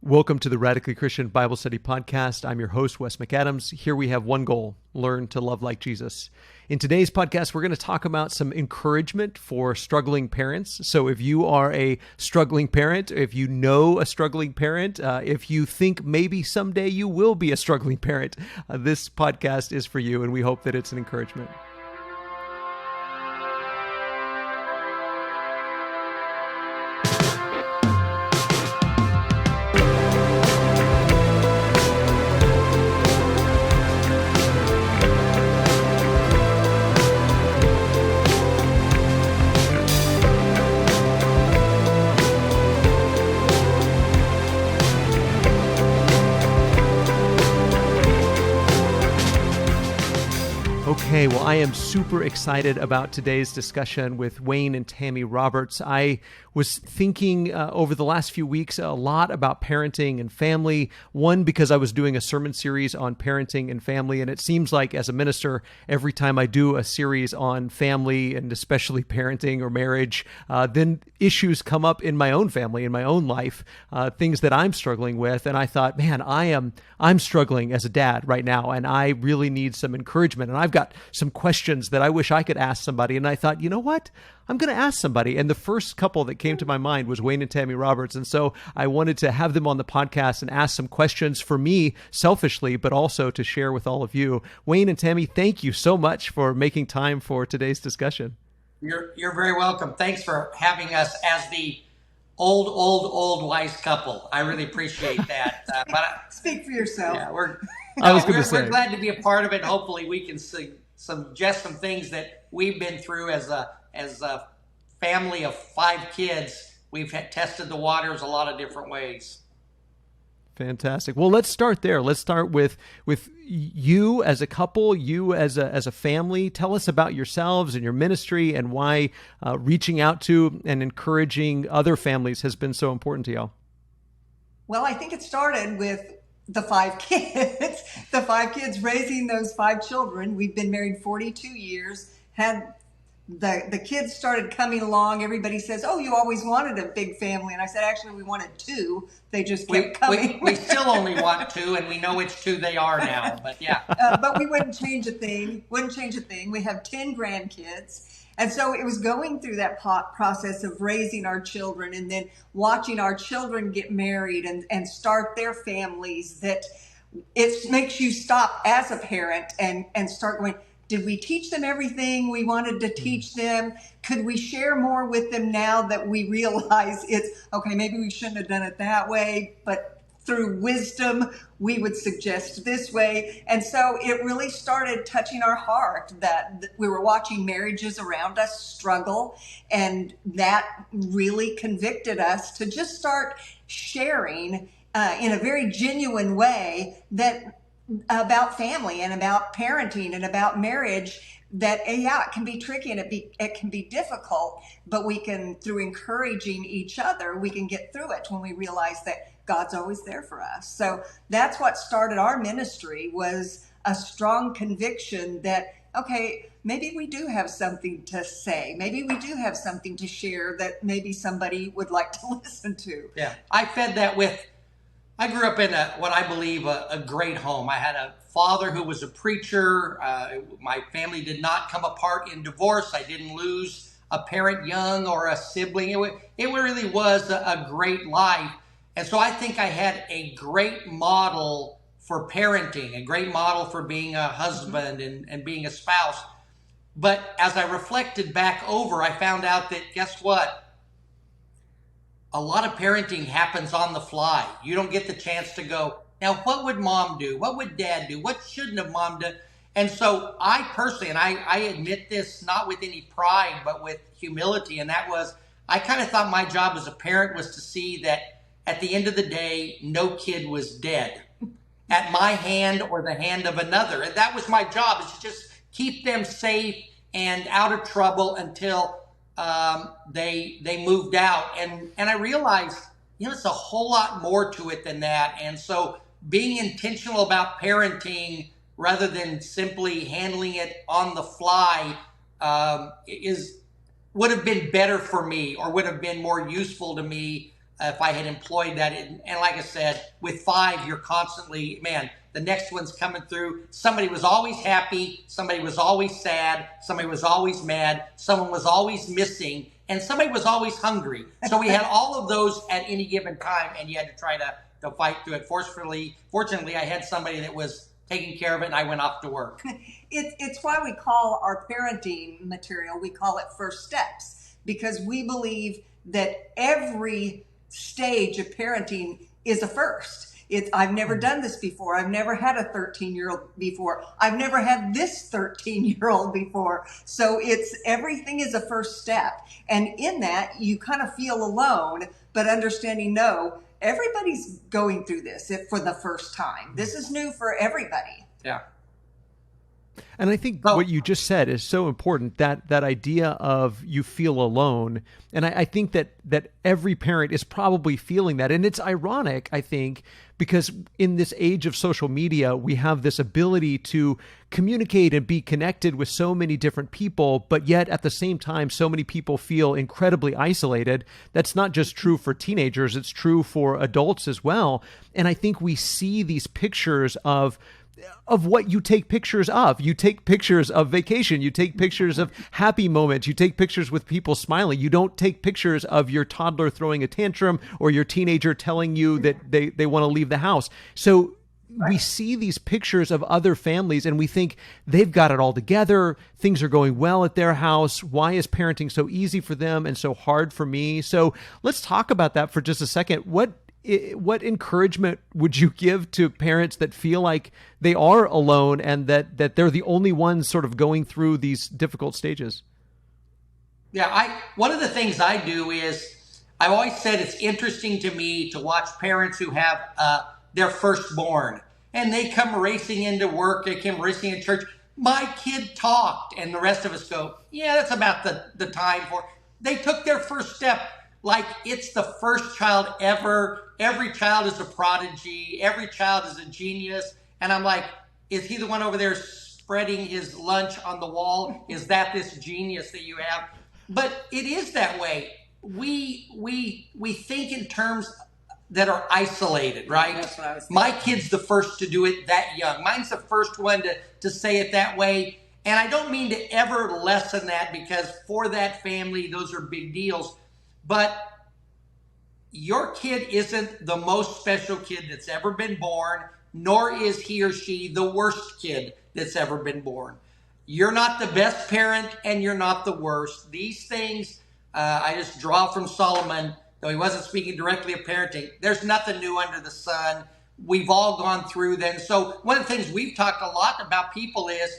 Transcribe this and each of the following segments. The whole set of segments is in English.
Welcome to the Radically Christian Bible Study Podcast. I'm your host, Wes McAdams. Here we have one goal: learn to love like Jesus. In today's podcast, we're going to talk about some encouragement for struggling parents. So if you are a struggling parent, if you know a struggling parent, if you think maybe someday you will be a struggling parent, this podcast is for you, and we hope that it's an encouragement. Okay, well, I am super excited about today's discussion with Wayne and Tami Roberts. I was thinking over the last few weeks a lot about parenting and family. One, because I was doing a sermon series on parenting and family, and it seems like as a minister, every time I do a series on family and especially parenting or marriage, then issues come up in my own family, in my own life, things that I'm struggling with. And I thought, man, I'm struggling as a dad right now, and I really need some encouragement. And I've got some questions that I wish I could ask somebody. And I thought, you know what? I'm going to ask somebody. And the first couple that came to my mind was Wayne and Tami Roberts. And so I wanted to have them on the podcast and ask some questions for me selfishly, but also to share with all of you. Wayne and Tami, thank you so much for making time for today's discussion. You're very welcome. Thanks for having us as the old wise couple. I really appreciate that. Speak for yourself. Yeah, we're glad to be a part of it. Hopefully we can suggest some things that we've been through as a family of 5 kids. We've tested the waters a lot of different ways. Fantastic. Well, let's start there. Let's start with you as a couple, you as a family. Tell us about yourselves and your ministry and why reaching out to and encouraging other families has been so important to y'all. Well, I think it started with the 5 kids, the 5 kids raising those 5 children. We've been married 42 years, had the kids started coming along. Everybody says, oh, you always wanted a big family. And I said, actually, we wanted 2. They just kept coming. We still only want 2, and we know which 2 they are now. But yeah. But we wouldn't change a thing. We have 10 grandkids. And so it was going through that process of raising our children and then watching our children get married and start their families that it makes you stop as a parent and start going, did we teach them everything we wanted to teach them? Could we share more with them now that we realize it's, okay, maybe we shouldn't have done it that way, but through wisdom, we would suggest this way. And so it really started touching our heart that we were watching marriages around us struggle. And that really convicted us to just start sharing in a very genuine way that about family and about parenting and about marriage, that it can be tricky and it can be difficult, but we can, through encouraging each other, we can get through it when we realize that God's always there for us. So that's what started our ministry, was a strong conviction that, okay, maybe we do have something to say. Maybe we do have something to share that maybe somebody would like to listen to. Yeah, I grew up in what I believe a great home. I had a father who was a preacher. My family did not come apart in divorce. I didn't lose a parent young or a sibling. It really was a great life. And so I think I had a great model for parenting, a great model for being a husband and being a spouse. But as I reflected back over, I found out that, guess what? A lot of parenting happens on the fly. You don't get the chance to go, now what would mom do? What would dad do? What shouldn't have mom done? And so I personally, and I admit this not with any pride, but with humility, and that was, I kind of thought my job as a parent was to see that at the end of the day, no kid was dead at my hand or the hand of another. And that was my job, is to just keep them safe and out of trouble until they moved out. And I realized, it's a whole lot more to it than that. And so being intentional about parenting rather than simply handling it on the fly would have been better for me, or would have been more useful to me if I had employed that. And like I said, with 5, you're constantly, man, the next one's coming through. Somebody was always happy. Somebody was always sad. Somebody was always mad. Someone was always missing. And somebody was always hungry. So we had all of those at any given time, and you had to try to fight through it. Fortunately, I had somebody that was taking care of it, and I went off to work. It's why we call our parenting material, we call it First Steps, because we believe that every stage of parenting is a first. I've never done this before. I've never had a 13-year-old before. I've never had this 13-year-old before. So everything is a first step. And in that, you kind of feel alone, but understanding, no, everybody's going through this for the first time. This is new for everybody. Yeah. And I think what you just said is so important, that idea of you feel alone. And I think that every parent is probably feeling that. And it's ironic, I think, because in this age of social media, we have this ability to communicate and be connected with so many different people, but yet at the same time, so many people feel incredibly isolated. That's not just true for teenagers, it's true for adults as well. And I think we see these pictures of what you take pictures of. You take pictures of vacation. You take pictures of happy moments. You take pictures with people smiling. You don't take pictures of your toddler throwing a tantrum or your teenager telling you that they want to leave the house. So we see these pictures of other families and we think they've got it all together. Things are going well at their house. Why is parenting so easy for them and so hard for me? So let's talk about that for just a second. What encouragement would you give to parents that feel like they are alone and that they're the only ones sort of going through these difficult stages? Yeah, one of the things I do is I've always said it's interesting to me to watch parents who have their firstborn and they come racing into work, they come racing in church. My kid talked, and the rest of us go, yeah, that's about the time for it. They took their first step like it's the first child ever. Every child is a prodigy. Every child is a genius. And I'm like, is he the one over there spreading his lunch on the wall? Is that this genius that you have? But it is that way. We think in terms that are isolated, right? That's what I was thinking. My kid's the first to do it that young. Mine's the first one to say it that way. And I don't mean to ever lessen that, because for that family, those are big deals. But your kid isn't the most special kid that's ever been born, nor is he or she the worst kid that's ever been born. You're not the best parent, and you're not the worst. These things, I just draw from Solomon, though he wasn't speaking directly of parenting. There's nothing new under the sun. We've all gone through them. So one of the things we've talked a lot about people is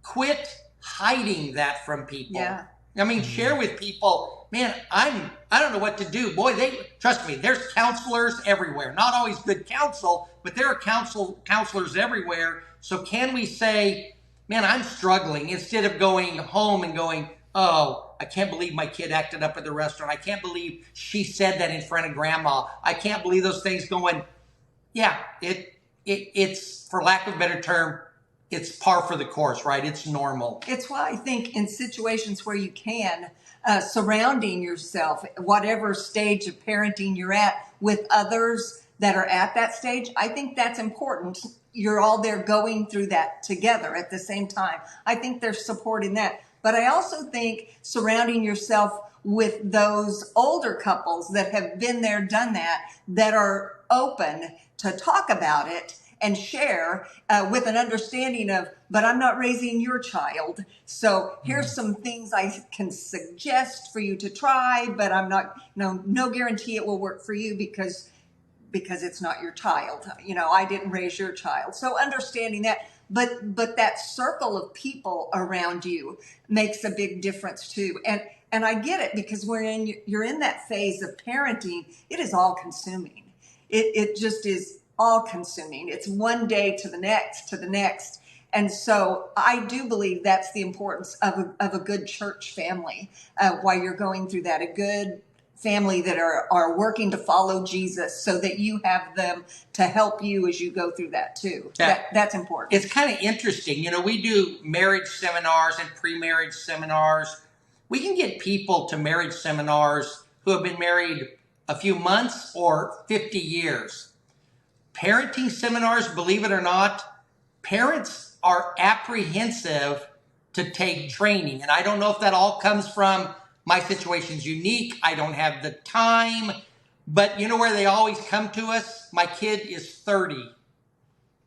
quit hiding that from people. Yeah. I mean, share with people, man, I don't know what to do. Boy, trust me, there's counselors everywhere. Not always good counsel, but there are counselors everywhere. So can we say, man, I'm struggling, instead of going home and going, oh, I can't believe my kid acted up at the restaurant. I can't believe she said that in front of grandma. I can't believe those things. Going, yeah, it's, for lack of a better term, it's par for the course, right? It's normal. It's why I think in situations where you can, surrounding yourself, whatever stage of parenting you're at, with others that are at that stage, I think that's important. You're all there going through that together at the same time. I think there's support in that. But I also think surrounding yourself with those older couples that have been there, done that are open to talk about it and share with an understanding of, but I'm not raising your child. So here's some things I can suggest for you to try, but I'm not, no guarantee it will work for you because it's not your child. I didn't raise your child. So understanding that, but that circle of people around you makes a big difference too. And I get it, because you're in that phase of parenting. It is all consuming. It just is all consuming. It's one day to the next. And so I do believe that's the importance of a good church family while you're going through that, a good family that are working to follow Jesus, so that you have them to help you as you go through that too. That's important. It's kind of interesting. We do marriage seminars and pre-marriage seminars. We can get people to marriage seminars who have been married a few months or 50 years. Parenting seminars, believe it or not, parents are apprehensive to take training. And I don't know if that all comes from my situation's unique. I don't have the time. But you know where they always come to us? My kid is 30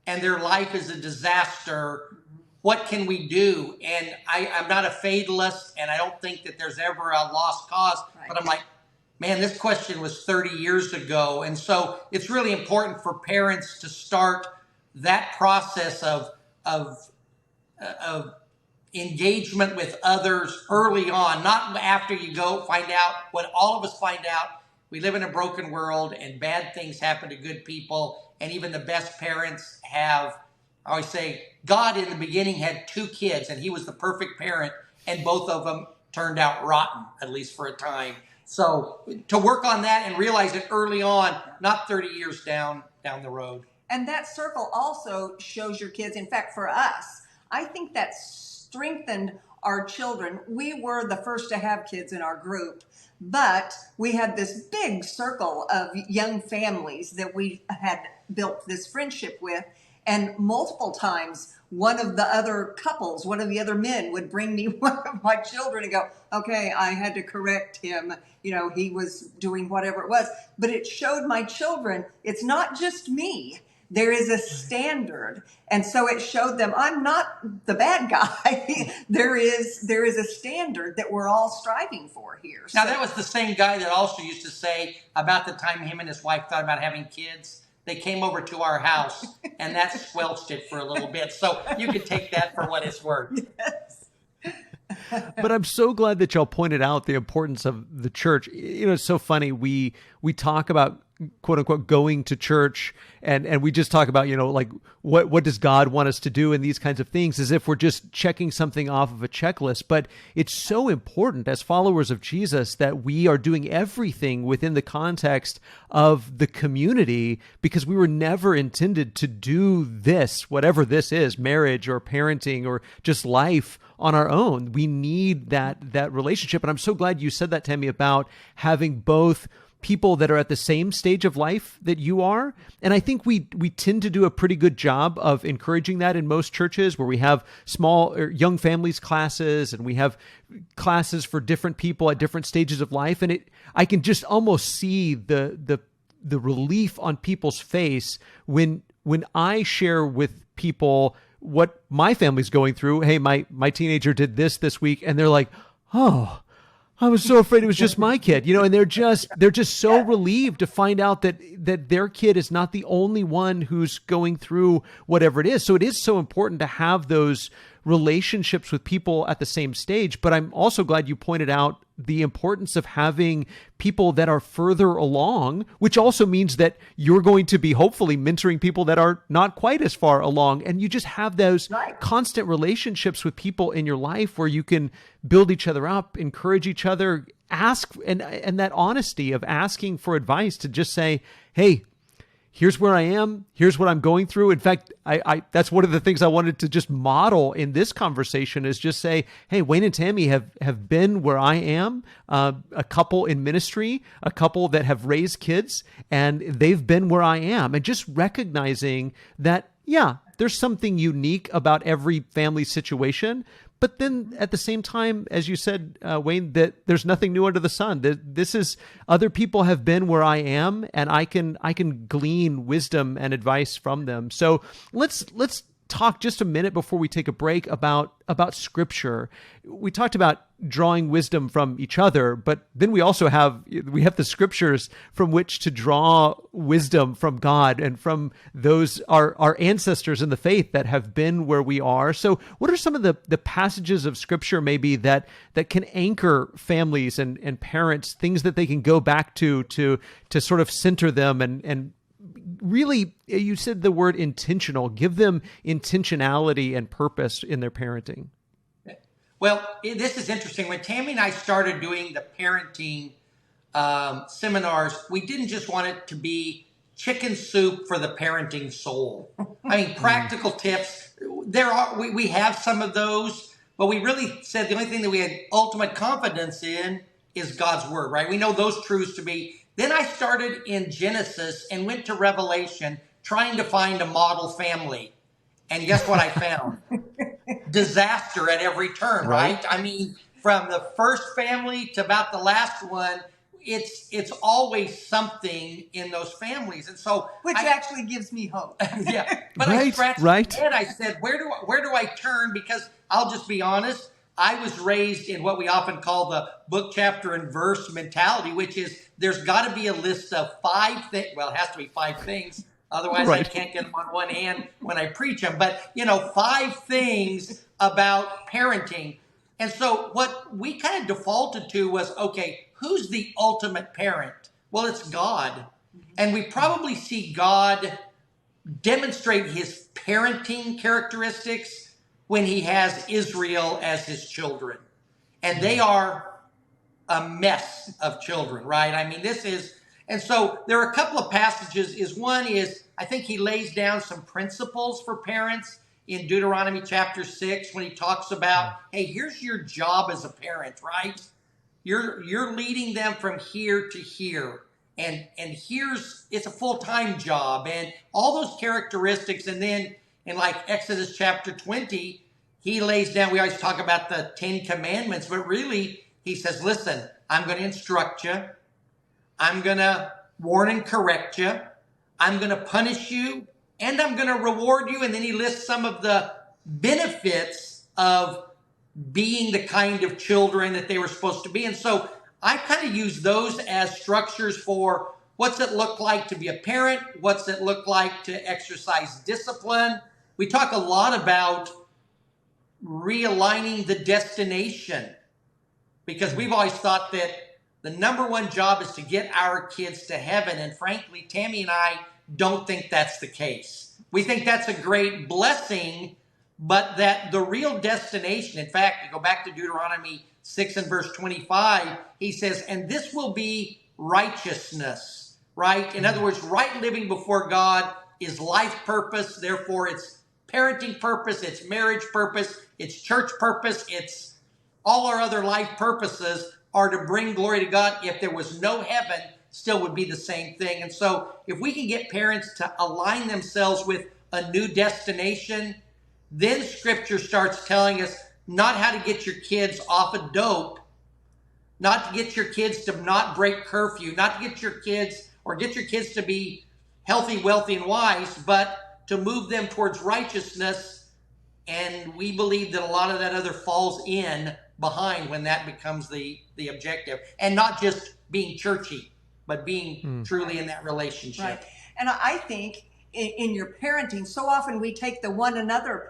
and their life is a disaster. What can we do? And I'm not a fatalist, and I don't think that there's ever a lost cause. Right. But I'm like, man, this question was 30 years ago. And so it's really important for parents to start that process of engagement with others early on, not after you go find out what all of us find out. We live in a broken world and bad things happen to good people. And even the best parents have, I always say, God in the beginning had 2 kids and he was the perfect parent, and both of them turned out rotten, at least for a time. So to work on that and realize it early on, not 30 years down the road. And that circle also shows your kids. In fact, for us, I think that strengthened our children. We were the first to have kids in our group, but we had this big circle of young families that we had built this friendship with. And multiple times, one of the other men would bring me one of my children and go, okay, I had to correct him. You know, he was doing whatever it was. But it showed my children, it's not just me. There is a standard. And so it showed them, I'm not the bad guy. there is a standard that we're all striving for here. Now, that was the same guy that also used to say about the time him and his wife thought about having kids, they came over to our house, and that squelched it for a little bit. So you could take that for what it's worth. Yes. But I'm so glad that y'all pointed out the importance of the church. You know, it's so funny. We talk about, quote unquote, going to church, and we just talk about, you know, like what does God want us to do and these kinds of things, as if we're just checking something off of a checklist. But it's so important as followers of Jesus that we are doing everything within the context of the community, because we were never intended to do this, whatever this is, marriage or parenting or just life, on our own. We need that relationship. And I'm so glad you said that, Tami, about having both people that are at the same stage of life that you are. And I think we tend to do a pretty good job of encouraging that in most churches, where we have small or young families classes, and we have classes for different people at different stages of life. And I can just almost see the relief on people's face when I share with people what my family's going through. Hey, my teenager did this week, and they're like, oh, I was so afraid it was just my kid, you know, and they're just so relieved to find out that their kid is not the only one who's going through whatever it is. So it is so important to have those relationships with people at the same stage. But I'm also glad you pointed out the importance of having people that are further along, which also means that you're going to be hopefully mentoring people that are not quite as far along. And you just have those constant relationships with people in your life where you can build each other up, encourage each other, ask, and that honesty of asking for advice, to just say, hey, here's where I am. Here's what I'm going through. In fact, I that's one of the things I wanted to just model in this conversation, is just say, hey, Wayne and Tami have been where I am, a couple in ministry, a couple that have raised kids, and they've been where I am. And just recognizing that, yeah, there's something unique about every family situation. But then at the same time, as you said, Wayne, that there's nothing new under the sun. This is, other people have been where I am, and I can glean wisdom and advice from them. So let's talk just a minute before we take a break about Scripture. We talked about drawing wisdom from each other, but then we also have the Scriptures from which to draw wisdom from God and from those our ancestors in the faith that have been where we are. So what are some of the passages of Scripture maybe that can anchor families and parents, things that they can go back to sort of center them and really, you said the word intentional, give them intentionality and purpose in their parenting? Well, this is interesting. When Tami and I started doing the parenting seminars, we didn't just want it to be chicken soup for the parenting soul. I mean, practical tips. We have some of those, but we really said the only thing that we had ultimate confidence in is God's word, right? We know those truths to be Then I started in Genesis and went to Revelation trying to find a model family. And guess what I found? Disaster at every turn, right? I mean, from the first family to about the last one, it's always something in those families. And so which actually gives me hope. Yeah. But I scratched my head. I said, where do I turn? Because I'll just be honest, I was raised in what we often call the book, chapter, and verse mentality, which is there's got to be a list of 5 things. Well, it has to be 5 things. Otherwise, I can't get them on one hand when I preach them. But, 5 things about parenting. And so what we kind of defaulted to was, okay, who's the ultimate parent? Well, it's God. And we probably see God demonstrate his parenting characteristics when he has Israel as his children. And they are a mess of children, right? I mean, and so there are a couple of passages. One is, I think he lays down some principles for parents in Deuteronomy chapter 6 when he talks about, hey, here's your job as a parent, right? You're leading them from here to here. And it's a full-time job and all those characteristics. And then in like Exodus chapter 20, he lays down, we always talk about the 10 commandments, but really he says, listen, I'm going to instruct you. I'm going to warn and correct you. I'm going to punish you and I'm going to reward you. And then he lists some of the benefits of being the kind of children that they were supposed to be. And so I kind of use those as structures for what's it look like to be a parent? What's it look like to exercise discipline? We talk a lot about realigning the destination because we've always thought that the number one job is to get our kids to heaven. And frankly, Tami and I don't think that's the case. We think that's a great blessing, but that the real destination, in fact, you go back to Deuteronomy 6 and verse 25, he says, and this will be righteousness, right? In other words, right living before God is life purpose. Therefore, it's parenting purpose, it's marriage purpose, it's church purpose, it's all our other life purposes are to bring glory to God. If there was no heaven, still would be the same thing. And so if we can get parents to align themselves with a new destination, then Scripture starts telling us not how to get your kids off of dope, not to get your kids to not break curfew, not to get your kids to be healthy, wealthy, and wise, but to move them towards righteousness. And we believe that a lot of that other falls in behind when that becomes the objective. And not just being churchy, but being truly in that relationship. Right. And I think in your parenting, so often we take the one another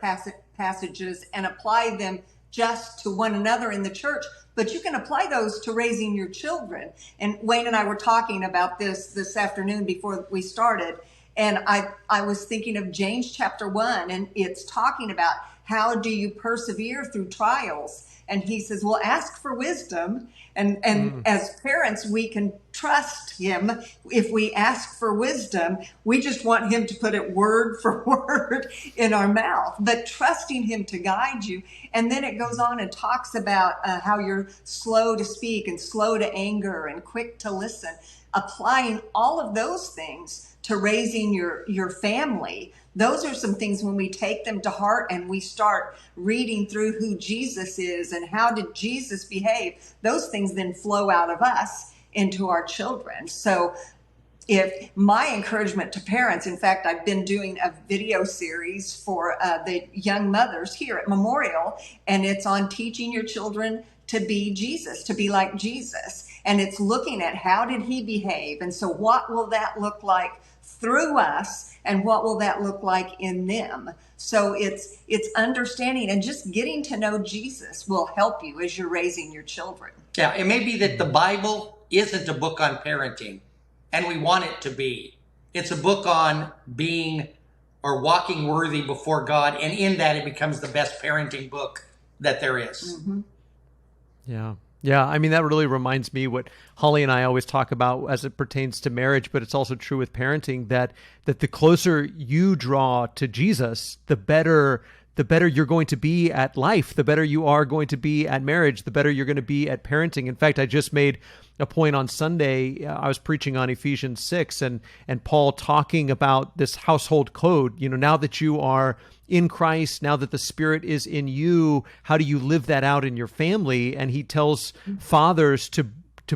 passages and apply them just to one another in the church, but you can apply those to raising your children. And Wayne and I were talking about this afternoon before we started, and I was thinking of James chapter 1, and it's talking about how do you persevere through trials. And he says, well, ask for wisdom. And as parents, we can trust him. If we ask for wisdom, we just want him to put it word for word in our mouth, but trusting him to guide you. And then it goes on and talks about how you're slow to speak and slow to anger and quick to listen, applying all of those things to raising your family. Those are some things when we take them to heart and we start reading through who Jesus is and how did Jesus behave, those things then flow out of us into our children. So if my encouragement to parents, in fact, I've been doing a video series for the young mothers here at Memorial, and it's on teaching your children to be Jesus, to be like Jesus. And it's looking at how did he behave? And so what will that look like through us, and what will that look like in them? So it's understanding and just getting to know Jesus will help you as you're raising your children. Yeah, it may be that the Bible isn't a book on parenting, and we want it to be. It's a book on being or walking worthy before God, and in that it becomes the best parenting book that there is. Mm-hmm. Yeah. Yeah, I mean, that really reminds me what Holly and I always talk about as it pertains to marriage, but it's also true with parenting, that the closer you draw to Jesus, the better the better you're going to be at life, the better you are going to be at marriage, the better you're going to be at parenting. In fact, I just made a point on Sunday. I was preaching on Ephesians 6 and Paul talking about this household code. Now that you are in Christ, now that the Spirit is in you, how do you live that out in your family? And he tells fathers to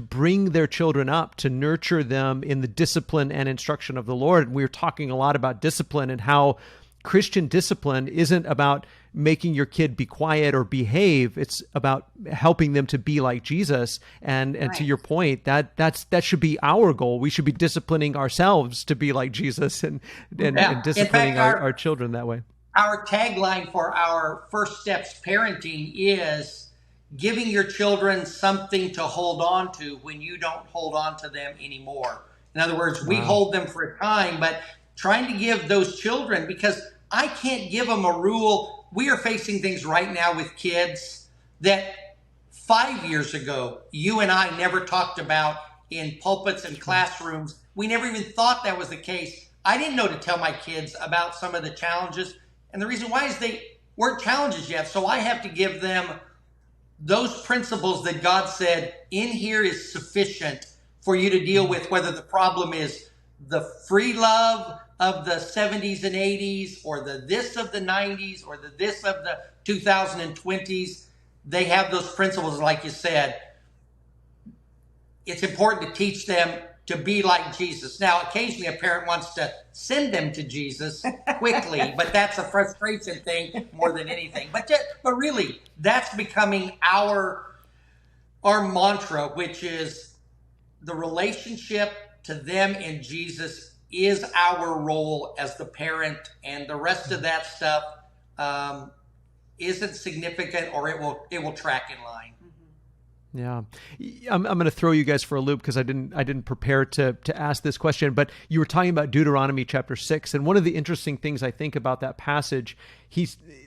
bring their children up, to nurture them in the discipline and instruction of the Lord. And we were talking a lot about discipline and how Christian discipline isn't about making your kid be quiet or behave. It's about helping them to be like Jesus. And Right. to your point, that should be our goal. We should be disciplining ourselves to be like Jesus and disciplining our children that way. Our tagline for our First Steps Parenting is giving your children something to hold on to when you don't hold on to them anymore. In other words, we hold them for a time, but trying to give those children, because I can't give them a rule. We are facing things right now with kids that 5 years ago, you and I never talked about in pulpits and classrooms. We never even thought that was the case. I didn't know to tell my kids about some of the challenges. And the reason why is they weren't challenges yet. So I have to give them those principles that God said in here is sufficient for you to deal with, whether the problem is the free love of the 70s and 80s or the this of the 90s or the this of the 2020s. They have those principles, like you said. It's important to teach them to be like Jesus. Now, occasionally a parent wants to send them to Jesus quickly, but that's a frustration thing more than anything. But really, that's becoming our mantra, which is the relationship to them and Jesus is our role as the parent, and the rest of that stuff isn't significant, or it will track in line. Yeah, I'm going to throw you guys for a loop because I didn't prepare to ask this question, but you were talking about Deuteronomy chapter 6, and one of the interesting things I think about that passage,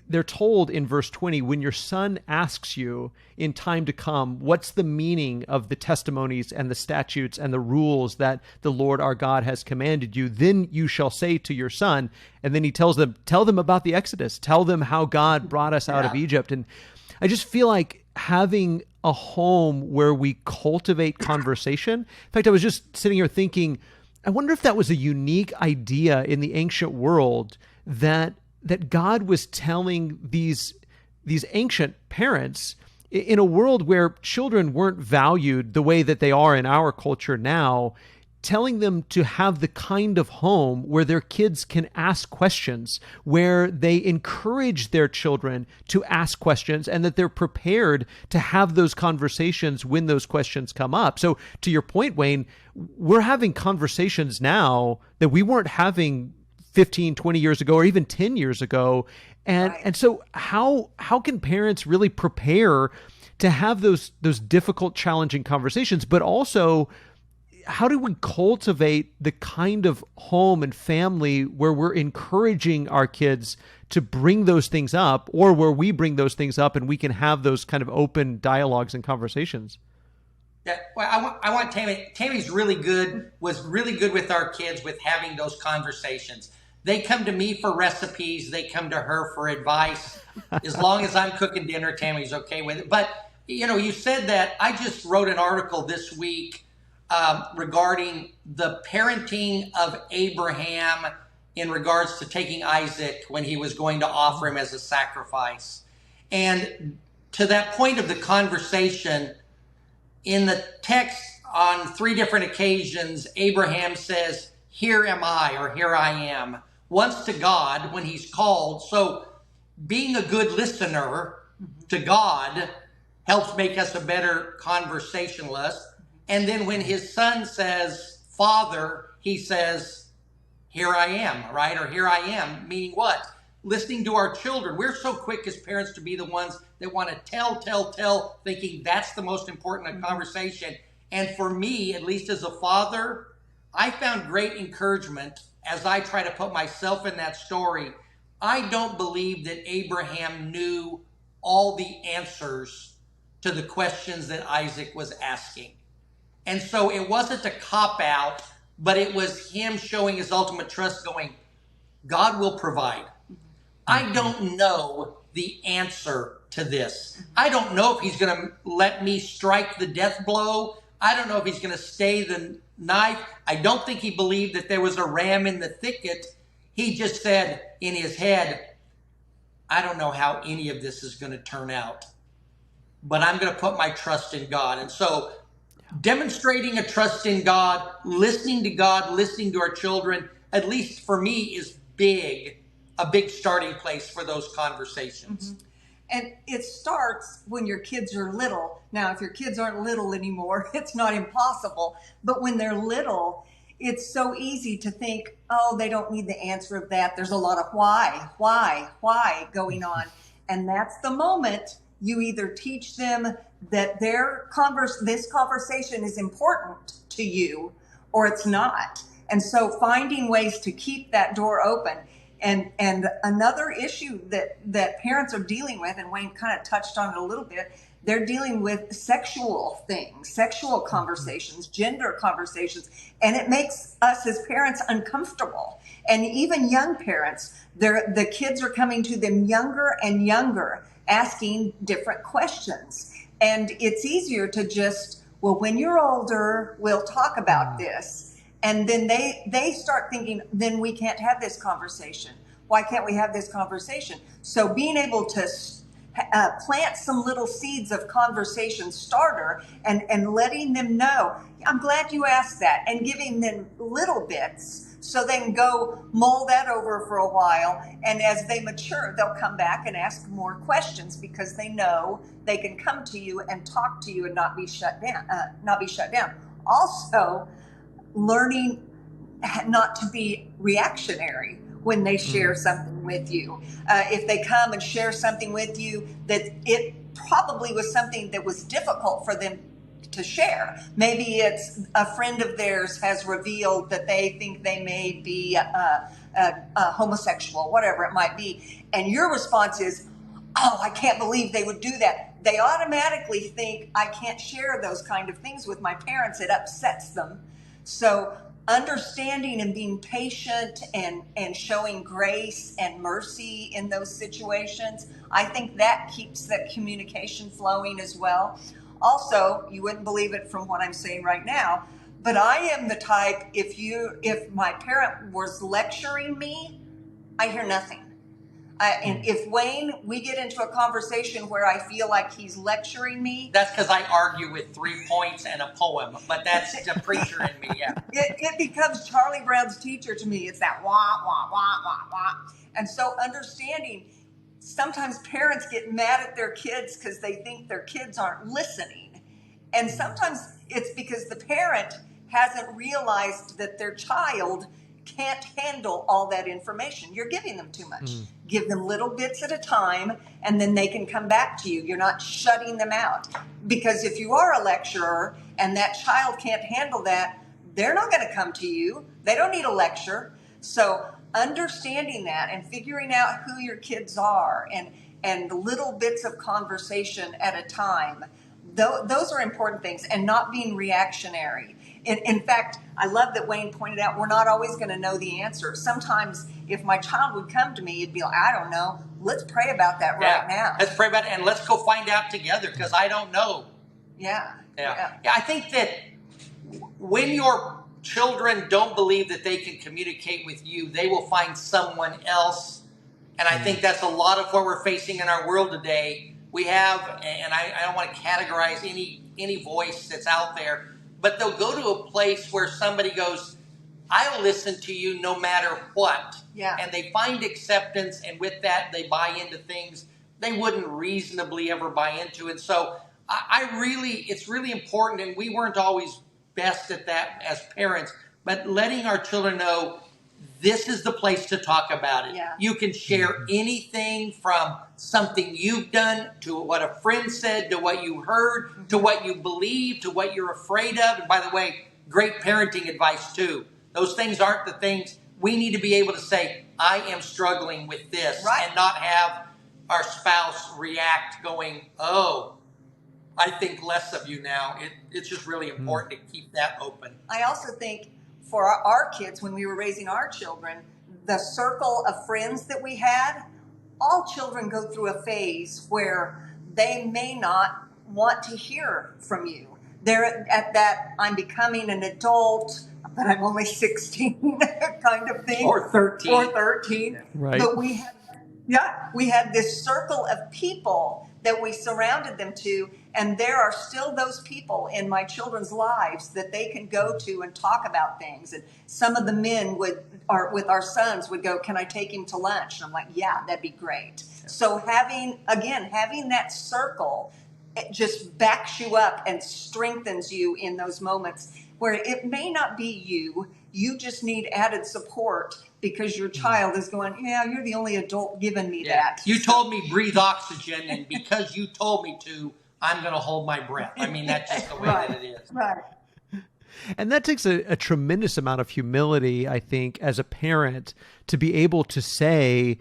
they're told in verse 20, when your son asks you in time to come, what's the meaning of the testimonies and the statutes and the rules that the Lord our God has commanded you, then you shall say to your son, and then he tells them, tell them about the Exodus, tell them how God brought us out of Egypt. And I just feel like having a home where we cultivate conversation. In fact, I was just sitting here thinking, I wonder if that was a unique idea in the ancient world that God was telling these ancient parents in a world where children weren't valued the way that they are in our culture now, telling them to have the kind of home where their kids can ask questions, where they encourage their children to ask questions, and that they're prepared to have those conversations when those questions come up. So to your point, Wayne, we're having conversations now that we weren't having 15, 20 years ago, or even 10 years ago. And so how can parents really prepare to have those difficult, challenging conversations, but also how do we cultivate the kind of home and family where we're encouraging our kids to bring those things up, or where we bring those things up and we can have those kind of open dialogues and conversations? Yeah, well, I want Tami. Tammy's was really good with our kids with having those conversations. They come to me for recipes. They come to her for advice. As long as I'm cooking dinner, Tammy's okay with it. But, you said that. I just wrote an article this week regarding the parenting of Abraham in regards to taking Isaac when he was going to offer him as a sacrifice. And to that point of the conversation, in the text on 3 different occasions, Abraham says, "Here am I," or "Here I am," once to God when he's called. So being a good listener to God helps make us a better conversationalist. And then when his son says, "Father," he says, "Here I am," right? Or "Here I am," meaning what? Listening to our children. We're so quick as parents to be the ones that want to tell, thinking that's the most important conversation. And for me, at least as a father, I found great encouragement as I try to put myself in that story. I don't believe that Abraham knew all the answers to the questions that Isaac was asking. And so it wasn't a cop-out, but it was him showing his ultimate trust, going, God will provide. I don't know the answer to this. I don't know if he's going to let me strike the death blow. I don't know if he's going to stay the knife. I don't think he believed that there was a ram in the thicket. He just said in his head, I don't know how any of this is going to turn out, but I'm going to put my trust in God. And so demonstrating a trust in God, listening to God, listening to our children, at least for me, is a big starting place for those conversations. Mm-hmm. And it starts when your kids are little. Now, if your kids aren't little anymore, it's not impossible. But when they're little, it's so easy to think, oh, they don't need the answer of that. There's a lot of why going on. And that's the moment you either teach them that this conversation is important to you, or it's not. And so finding ways to keep that door open. And another issue that parents are dealing with, and Wayne kind of touched on it a little bit, they're dealing with sexual things, sexual conversations, gender conversations, and it makes us as parents uncomfortable. And even young parents, the kids are coming to them younger and younger, asking different questions. And it's easier to just, well, when you're older, we'll talk about this. And then they start thinking, then we can't have this conversation. Why can't we have this conversation? So being able to plant some little seeds of conversation starter and letting them know, I'm glad you asked that, and giving them little bits so they can go mull that over for a while. And as they mature, they'll come back and ask more questions because they know they can come to you and talk to you and not be shut down. Also, learning not to be reactionary when they share something with you. If they come and share something with you that it probably was something that was difficult for them to share. Maybe it's a friend of theirs has revealed that they think they may be homosexual, whatever it might be. And your response is, oh, I can't believe they would do that. They automatically think, I can't share those kind of things with my parents. It upsets them. So understanding and being patient and showing grace and mercy in those situations, I think that keeps the communication flowing as well. Also, you wouldn't believe it from what I'm saying right now, but I am the type, if my parent was lecturing me, I hear nothing. And if Wayne, we get into a conversation where I feel like he's lecturing me. That's because I argue with 3 points and a poem, but that's the preacher in me, yeah. It becomes Charlie Brown's teacher to me. It's that wah, wah, wah, wah, wah. And so understanding, sometimes parents get mad at their kids because they think their kids aren't listening. And sometimes it's because the parent hasn't realized that their child can't handle all that information. You're giving them too much. Give them little bits at a time, and then they can come back to you. You're not shutting them out. Because if you are a lecturer and that child can't handle that, they're not going to come to you. They don't need a lecture. So understanding that and figuring out who your kids are and little bits of conversation at a time, those are important things, and not being reactionary. In fact, I love that Wayne pointed out we're not always going to know the answer. Sometimes if my child would come to me, it'd be like, I don't know. Let's pray about that right now. Let's pray about it, and let's go find out together because I don't know. Yeah. I think that when your children don't believe that they can communicate with you, they will find someone else. And I think that's a lot of what we're facing in our world today. We have, and I don't want to categorize any voice that's out there, but they'll go to a place where somebody goes, I'll listen to you no matter what. Yeah. And they find acceptance, and with that, they buy into things they wouldn't reasonably ever buy into. And so it's really important, and we weren't always best at that as parents, but letting our children know this is the place to talk about it. Yeah. You can share anything from something you've done to what a friend said, to what you heard, to what you believe, to what you're afraid of. And by the way, great parenting advice too. Those things aren't the things we need to be able to say, I am struggling with this, and not have our spouse react going, oh, I think less of you now. It's just really important to keep that open. I also think for our kids, when we were raising our children, the circle of friends that we had all children go through a phase where they may not want to hear from you. They're at that I'm becoming an adult, but I'm only 16 kind of thing. Or 13. Or 13. Right. But we had this circle of people that we surrounded them to, and there are still those people in my children's lives that they can go to and talk about things. And some of the men with our sons would go, "Can I take him to lunch?" And I'm like, "Yeah, that'd be great." So having that circle, it just backs you up and strengthens you in those moments where it may not be you just need added support because your child is going, "Yeah, you're the only adult giving me that." You told me breathe oxygen, and because you told me to, I'm going to hold my breath. I mean, that's just the way that it is. Right. And that takes a tremendous amount of humility, I think, as a parent to be able to say,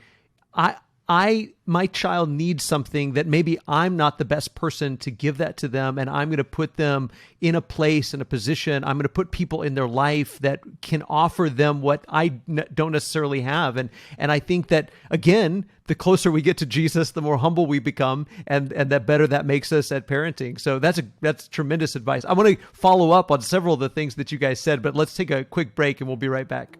my child needs something that maybe I'm not the best person to give that to them, and I'm going to put them in a place, in a position. I'm going to put people in their life that can offer them what I don't necessarily have. And I think that, again, the closer we get to Jesus, the more humble we become, and that better that makes us at parenting. So that's tremendous advice. I want to follow up on several of the things that you guys said, but let's take a quick break and we'll be right back.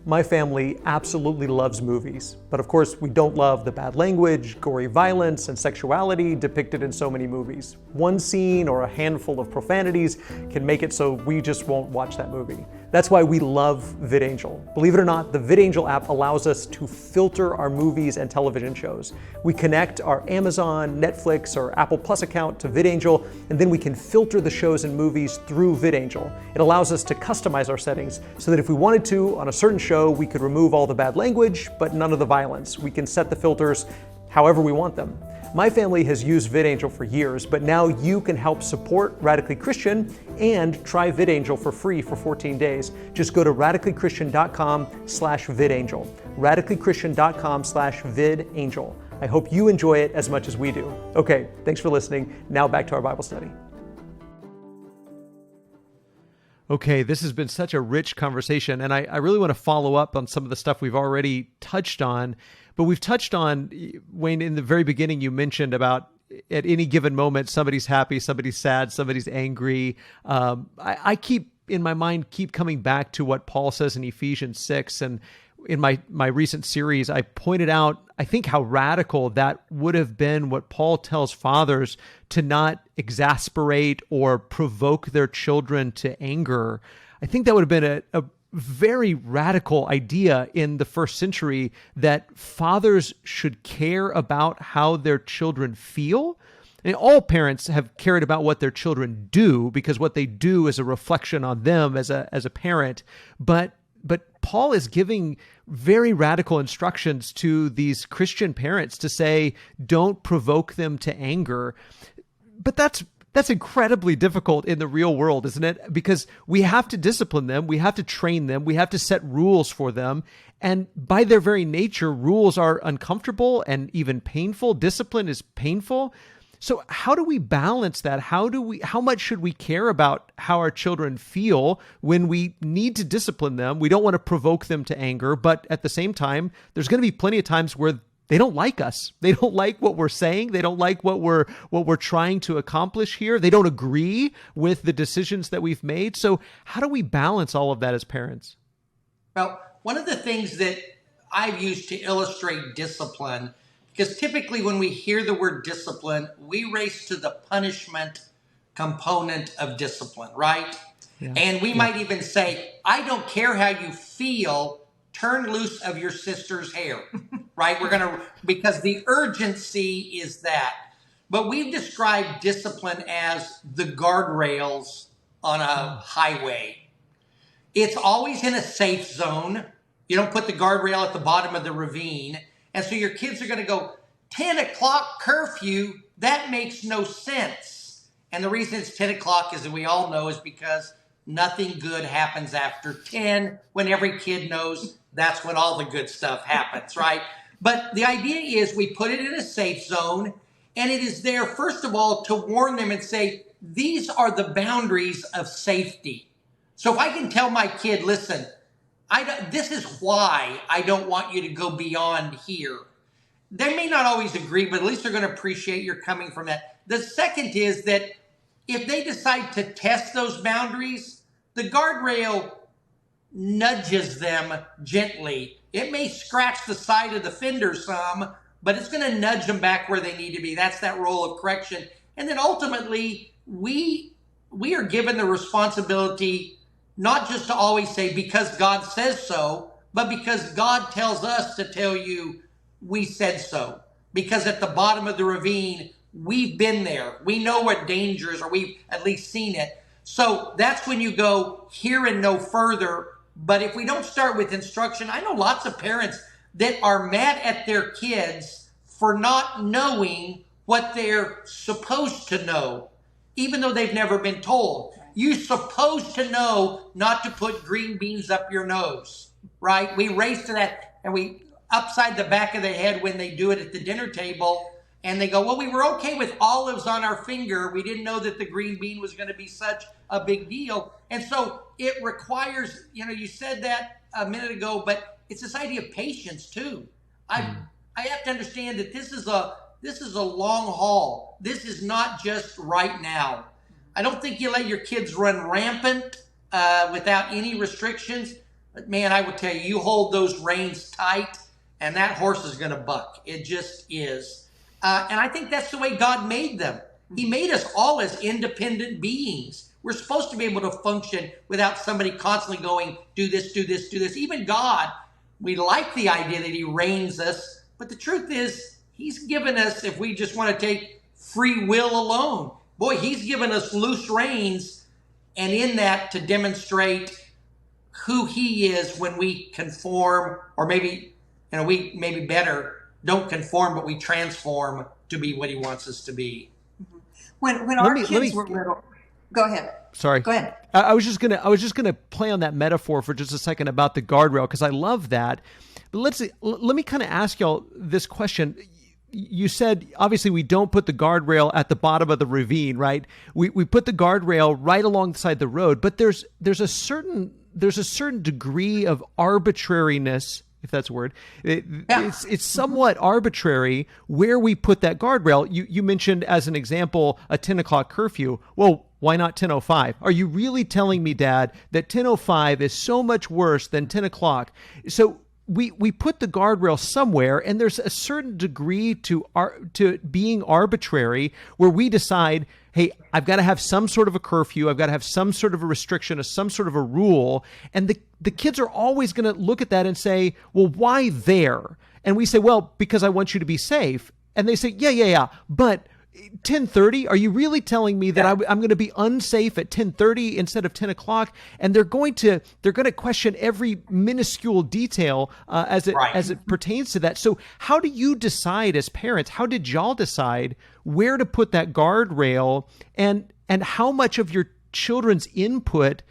My family absolutely loves movies, but of course we don't love the bad language, gory violence, and sexuality depicted in so many movies. One scene or a handful of profanities can make it so we just won't watch that movie. That's why we love VidAngel. Believe it or not, the VidAngel app allows us to filter our movies and television shows. We connect our Amazon, Netflix, or Apple Plus account to VidAngel, and then we can filter the shows and movies through VidAngel. It allows us to customize our settings so that if we wanted to, on a certain show, we could remove all the bad language, but none of the violence. We can set the filters however we want them. My family has used VidAngel for years, but now you can help support Radically Christian and try VidAngel for free for 14 days. Just go to radicallychristian.com/VidAngel. radicallychristian.com/VidAngel. I hope you enjoy it as much as we do. Okay, thanks for listening. Now back to our Bible study. Okay, this has been such a rich conversation, and I really want to follow up on some of the stuff we've already touched on. But we've touched on, Wayne, in the very beginning, you mentioned about at any given moment, somebody's happy, somebody's sad, somebody's angry. I keep, in my mind, coming back to what Paul says in Ephesians 6. And in my recent series, I pointed out, I think, how radical that would have been what Paul tells fathers to not exasperate or provoke their children to anger. I think that would have been a very radical idea in the first century, that fathers should care about how their children feel. And all parents have cared about what their children do, because what they do is a reflection on them as a parent. But Paul is giving very radical instructions to these Christian parents to say, don't provoke them to anger. But that's incredibly difficult in the real world, isn't it? Because we have to discipline them, we have to train them, we have to set rules for them. And by their very nature, rules are uncomfortable and even painful. Discipline is painful. So how do we balance that? How much should we care about how our children feel when we need to discipline them? We don't want to provoke them to anger, but at the same time, there's going to be plenty of times where they don't like us. They don't like what we're saying. They don't like what we're trying to accomplish here. They don't agree with the decisions that we've made. So how do we balance all of that as parents? Well, one of the things that I've used to illustrate discipline, because typically when we hear the word discipline, we race to the punishment component of discipline, right? Yeah. And we might even say, I don't care how you feel, turn loose of your sister's hair, right? Because the urgency is that. But we've described discipline as the guardrails on a highway. It's always in a safe zone. You don't put the guardrail at the bottom of the ravine. And so your kids are going to go, 10 o'clock curfew, that makes no sense. And the reason it's 10 o'clock, as we all know, is because nothing good happens after 10, when every kid knows that's when all the good stuff happens, right? But the idea is we put it in a safe zone, and it is there, first of all, to warn them and say, these are the boundaries of safety. So if I can tell my kid, listen, This is why I don't want you to go beyond here. They may not always agree, but at least they're going to appreciate you're coming from that. The second is that if they decide to test those boundaries, the guardrail nudges them gently. It may scratch the side of the fender some, but it's going to nudge them back where they need to be. That's that role of correction. And then ultimately, we are given the responsibility not just to always say because God says so, but because God tells us to tell you we said so. Because at the bottom of the ravine, we've been there. We know what dangers, or we've at least seen it. So that's when you go here and no further. But if we don't start with instruction, I know lots of parents that are mad at their kids for not knowing what they're supposed to know, even though they've never been told. You're supposed to know not to put green beans up your nose, right? We race to that, and we upside the back of the head when they do it at the dinner table. And they go, well, we were okay with olives on our finger. We didn't know that the green bean was going to be such a big deal. And so it requires, you said that a minute ago, but it's this idea of patience too. I have to understand that this is a long haul. This is not just right now. I don't think you let your kids run rampant without any restrictions. But man, I would tell you, you hold those reins tight and that horse is going to buck. It just is. And I think that's the way God made them. He made us all as independent beings. We're supposed to be able to function without somebody constantly going, do this, do this, do this. Even God, we like the idea that he reins us. But the truth is, he's given us, if we just want to take free will alone, boy, he's given us loose reins. And in that, to demonstrate who he is when we conform, or maybe, we maybe better don't conform, but we transform to be what he wants us to be. When our kids were little, go ahead. Sorry. Go ahead. I was just gonna play on that metaphor for just a second about the guardrail, because I love that. But let me kind of ask y'all this question. You said obviously we don't put the guardrail at the bottom of the ravine, right? We put the guardrail right alongside the road, but there's a certain degree of arbitrariness, if that's a word. It's somewhat arbitrary where we put that guardrail. You mentioned as an example a 10 o'clock curfew. Well, why not 10:05? Are you really telling me, Dad, that 10:05 is so much worse than 10 o'clock? So we put the guardrail somewhere, and there's a certain degree to being arbitrary where we decide, hey, I've got to have some sort of a curfew, I've got to have some sort of a restriction, some sort of a rule, and the kids are always going to look at that and say, well, why there? And we say, well, because I want you to be safe. And they say, yeah, but 10:30? Are you really telling me that I'm going to be unsafe at 10:30 instead of 10 o'clock? And they're going to question every minuscule detail as it pertains to that. So how do you decide as parents? How did y'all decide where to put that guardrail, and how much of your children's input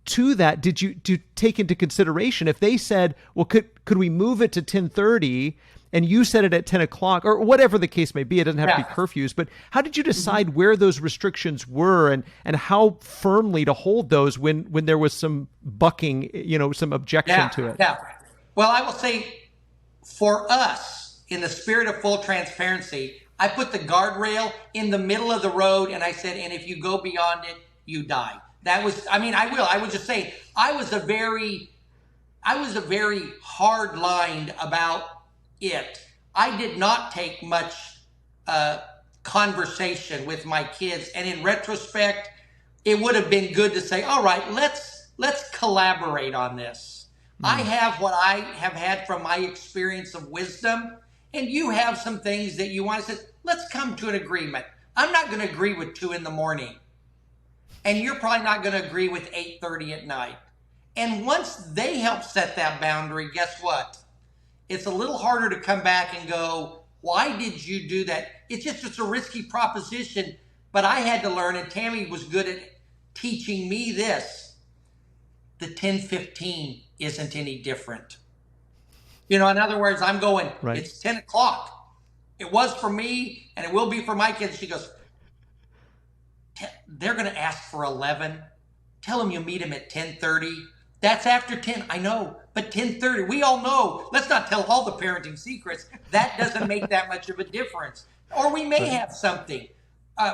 to that did you take into consideration? If they said, well, could we move it to 10:30? And you set it at 10 o'clock, or whatever the case may be. It doesn't have to be curfews. But how did you decide where those restrictions were, and how firmly to hold those when there was some bucking, some objection to it? Yeah. Well, I will say for us, in the spirit of full transparency, I put the guardrail in the middle of the road, and I said, and if you go beyond it, you die. That was, I would just say, I was a very hard line about it. I did not take much conversation with my kids, and in retrospect, it would have been good to say, all right, let's collaborate on this. I have what I have had from my experience of wisdom, and you have some things that you want to say. Let's come to an agreement. I'm not going to agree with 2 a.m, and you're probably not going to agree with 8:30 at night. And once they help set that boundary, guess what? It's a little harder to come back and go, why did you do that? It's a risky proposition, but I had to learn, and Tami was good at teaching me this. The 10:15 isn't any different. In other words, I'm going, It's 10 o'clock. It was for me, and it will be for my kids. She goes, they're going to ask for 11. Tell them you meet them at 10:30. That's after 10. I know, but 10:30. We all know. Let's not tell all the parenting secrets. That doesn't make that much of a difference. Or we may have something.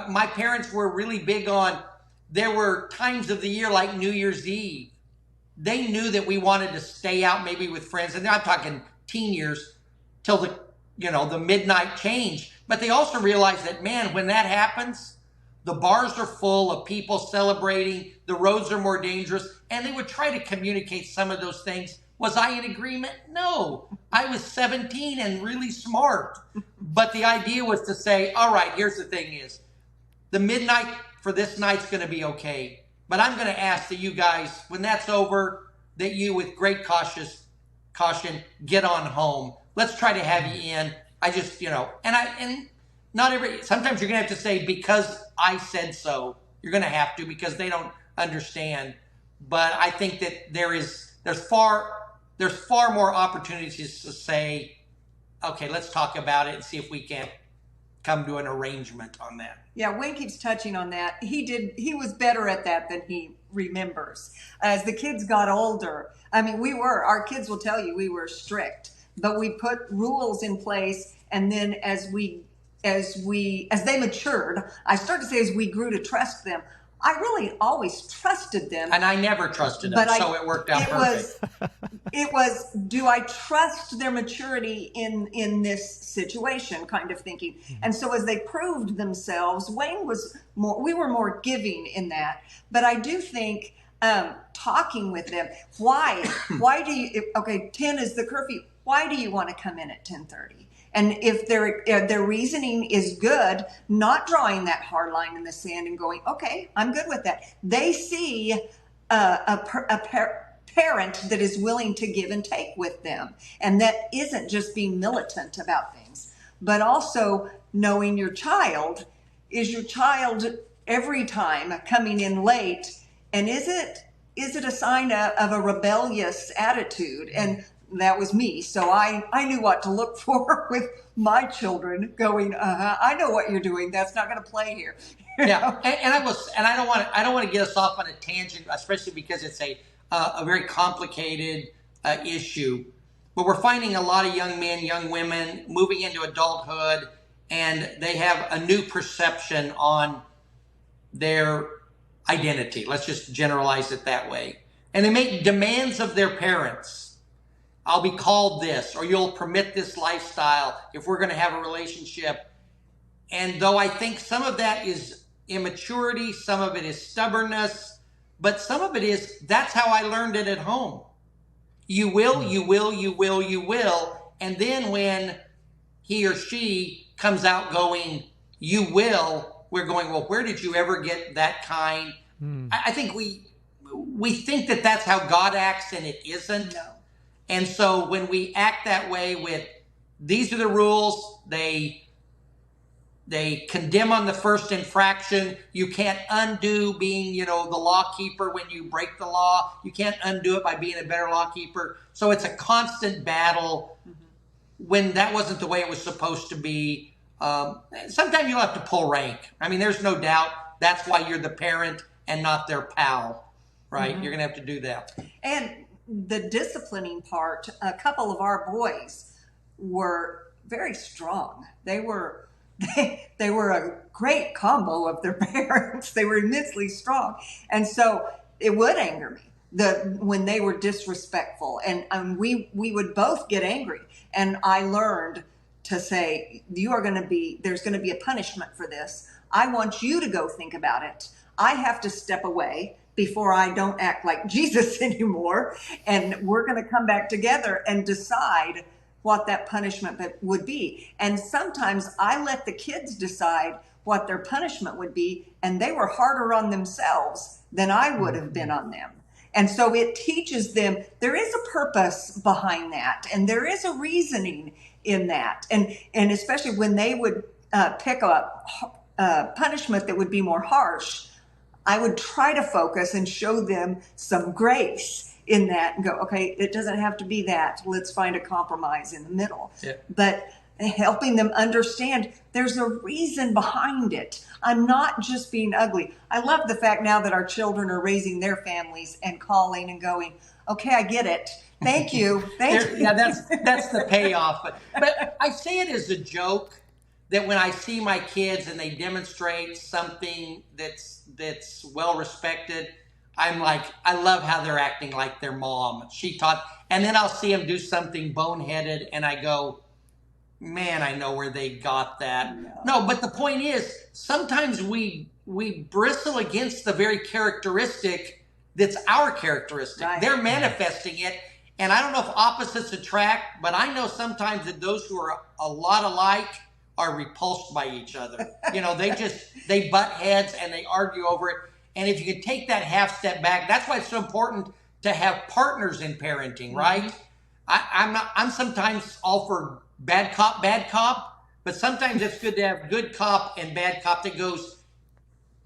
My parents were really big on. There were times of the year like New Year's Eve. They knew that we wanted to stay out maybe with friends, and I'm talking teen years till the midnight change. But they also realized that, man, when that happens, the bars are full of people celebrating, the roads are more dangerous, and they would try to communicate some of those things. Was I in agreement? No. I was 17 and really smart. But the idea was to say, all right, here's the thing is, the midnight for this night's going to be okay. But I'm going to ask that you guys, when that's over, that you, with great caution, get on home. Let's try to have you in. I just, and not sometimes you're going to have to say, because I said so. You're going to have to, because they don't understand. But I think that there's far more opportunities to say, okay, let's talk about it and see if we can come to an arrangement on that. Yeah, Wayne keeps touching on that. He was better at that than he remembers. As the kids got older, I mean, our kids will tell you we were strict, but we put rules in place. And then as they matured, I started to say as we grew to trust them, I really always trusted them. And I never trusted them, so it worked out perfect. It was, do I trust their maturity in this situation kind of thinking? And so as they proved themselves, we were more giving in that. But I do think talking with them, why do you, okay, 10 is the curfew. Why do you want to come in at 10:30? And if their reasoning is good, not drawing that hard line in the sand and going, okay, I'm good with that. They see a parent that is willing to give and take with them. And that isn't just being militant about things, but also knowing your child. Is your child every time coming in late? And is it a sign of a rebellious attitude? And that was me. So I knew what to look for with my children going, I know what you're doing. That's not going to play here. Yeah. And I don't want to get us off on a tangent, especially because it's a very complicated issue. But we're finding a lot of young men, young women moving into adulthood, and they have a new perception on their identity. Let's just generalize it that way. And they make demands of their parents. I'll be called this, or you'll permit this lifestyle if we're going to have a relationship. And though I think some of that is immaturity, some of it is stubbornness, but some of it is, that's how I learned it at home. You will, you will, you will, you will. And then when he or she comes out going, you will, we're going, well, where did you ever get that kind? I think we think that that's how God acts, and it isn't. No. And so when we act that way with, these are the rules, they condemn on the first infraction. You can't undo being, the law keeper when you break the law. You can't undo it by being a better law keeper. So it's a constant battle when that wasn't the way it was supposed to be. Sometimes you'll have to pull rank. I mean, there's no doubt that's why you're the parent and not their pal, right? Mm-hmm. You're going to have to do that. And the disciplining part, a couple of our boys were very strong. They were a great combo of their parents. They were immensely strong. And so it would anger me when they were disrespectful. And we would both get angry. And I learned to say, there's going to be a punishment for this. I want you to go think about it. I have to step away before I don't act like Jesus anymore. And we're going to come back together and decide what that punishment would be. And sometimes I let the kids decide what their punishment would be, and they were harder on themselves than I would have been on them. And so it teaches them there is a purpose behind that, and there is a reasoning in that. And especially when they would pick up punishment that would be more harsh, I would try to focus and show them some grace in that and go, okay, it doesn't have to be that. Let's find a compromise in the middle. Yeah. But helping them understand there's a reason behind it. I'm not just being ugly. I love the fact now that our children are raising their families and calling and going, Okay, I get it. Thank you. Thank you. Yeah, that's the payoff. But I say it as a joke that when I see my kids and they demonstrate something that's well respected, I'm like, I love how they're acting like their mom. She taught, and then I'll see them do something boneheaded, and I go, man, I know where they got that. No, but the point is, sometimes we bristle against the very characteristic that's our characteristic. Right. They're manifesting it. And I don't know if opposites attract, but I know sometimes that those who are a lot alike are repulsed by each other. You know, they butt heads and they argue over it. And if you could take that half step back, that's why it's so important to have partners in parenting, right? I'm sometimes all for bad cop, but sometimes it's good to have good cop and bad cop that goes,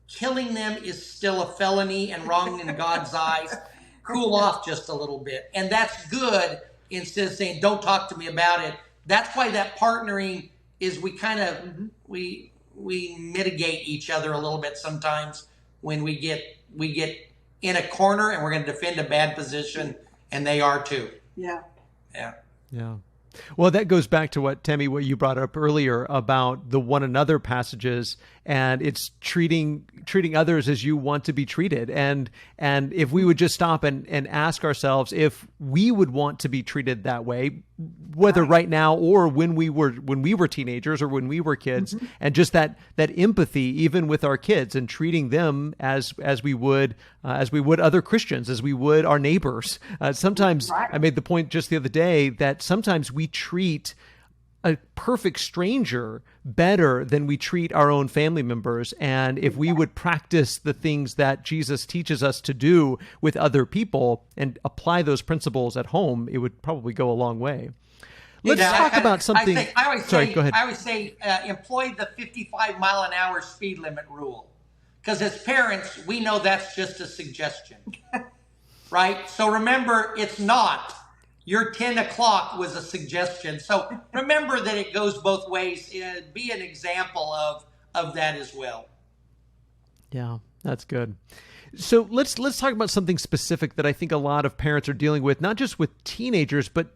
killing them is still a felony and wrong in God's eyes. Cool off just a little bit. And that's good instead of saying, don't talk to me about it. That's why that partnering is we kind of, we mitigate each other a little bit sometimes when we get in a corner and we're going to defend a bad position, and they are too. Yeah. Well, that goes back to what you brought up earlier about the one another passages, and it's treating others as you want to be treated. And if we would just stop and ask ourselves if we would want to be treated that way, whether right now or when we were teenagers or when we were kids, and just that empathy, even with our kids, and treating them as we would other Christians, as we would our neighbors. Sometimes I made the point just the other day that sometimes we treat a perfect stranger better than we treat our own family members. And if we would practice the things that Jesus teaches us to do with other people and apply those principles at home, it would probably go a long way. Let's talk about something. I always Sorry, go ahead. I always say employ the 55-mile-an-hour speed limit rule. Because as parents, we know that's just a suggestion, right? So remember, it's not. Your 10 o'clock was a suggestion. So remember that it goes both ways. Be an example of that as well. Yeah, that's good. So let's talk about something specific that I think a lot of parents are dealing with, not just with teenagers, but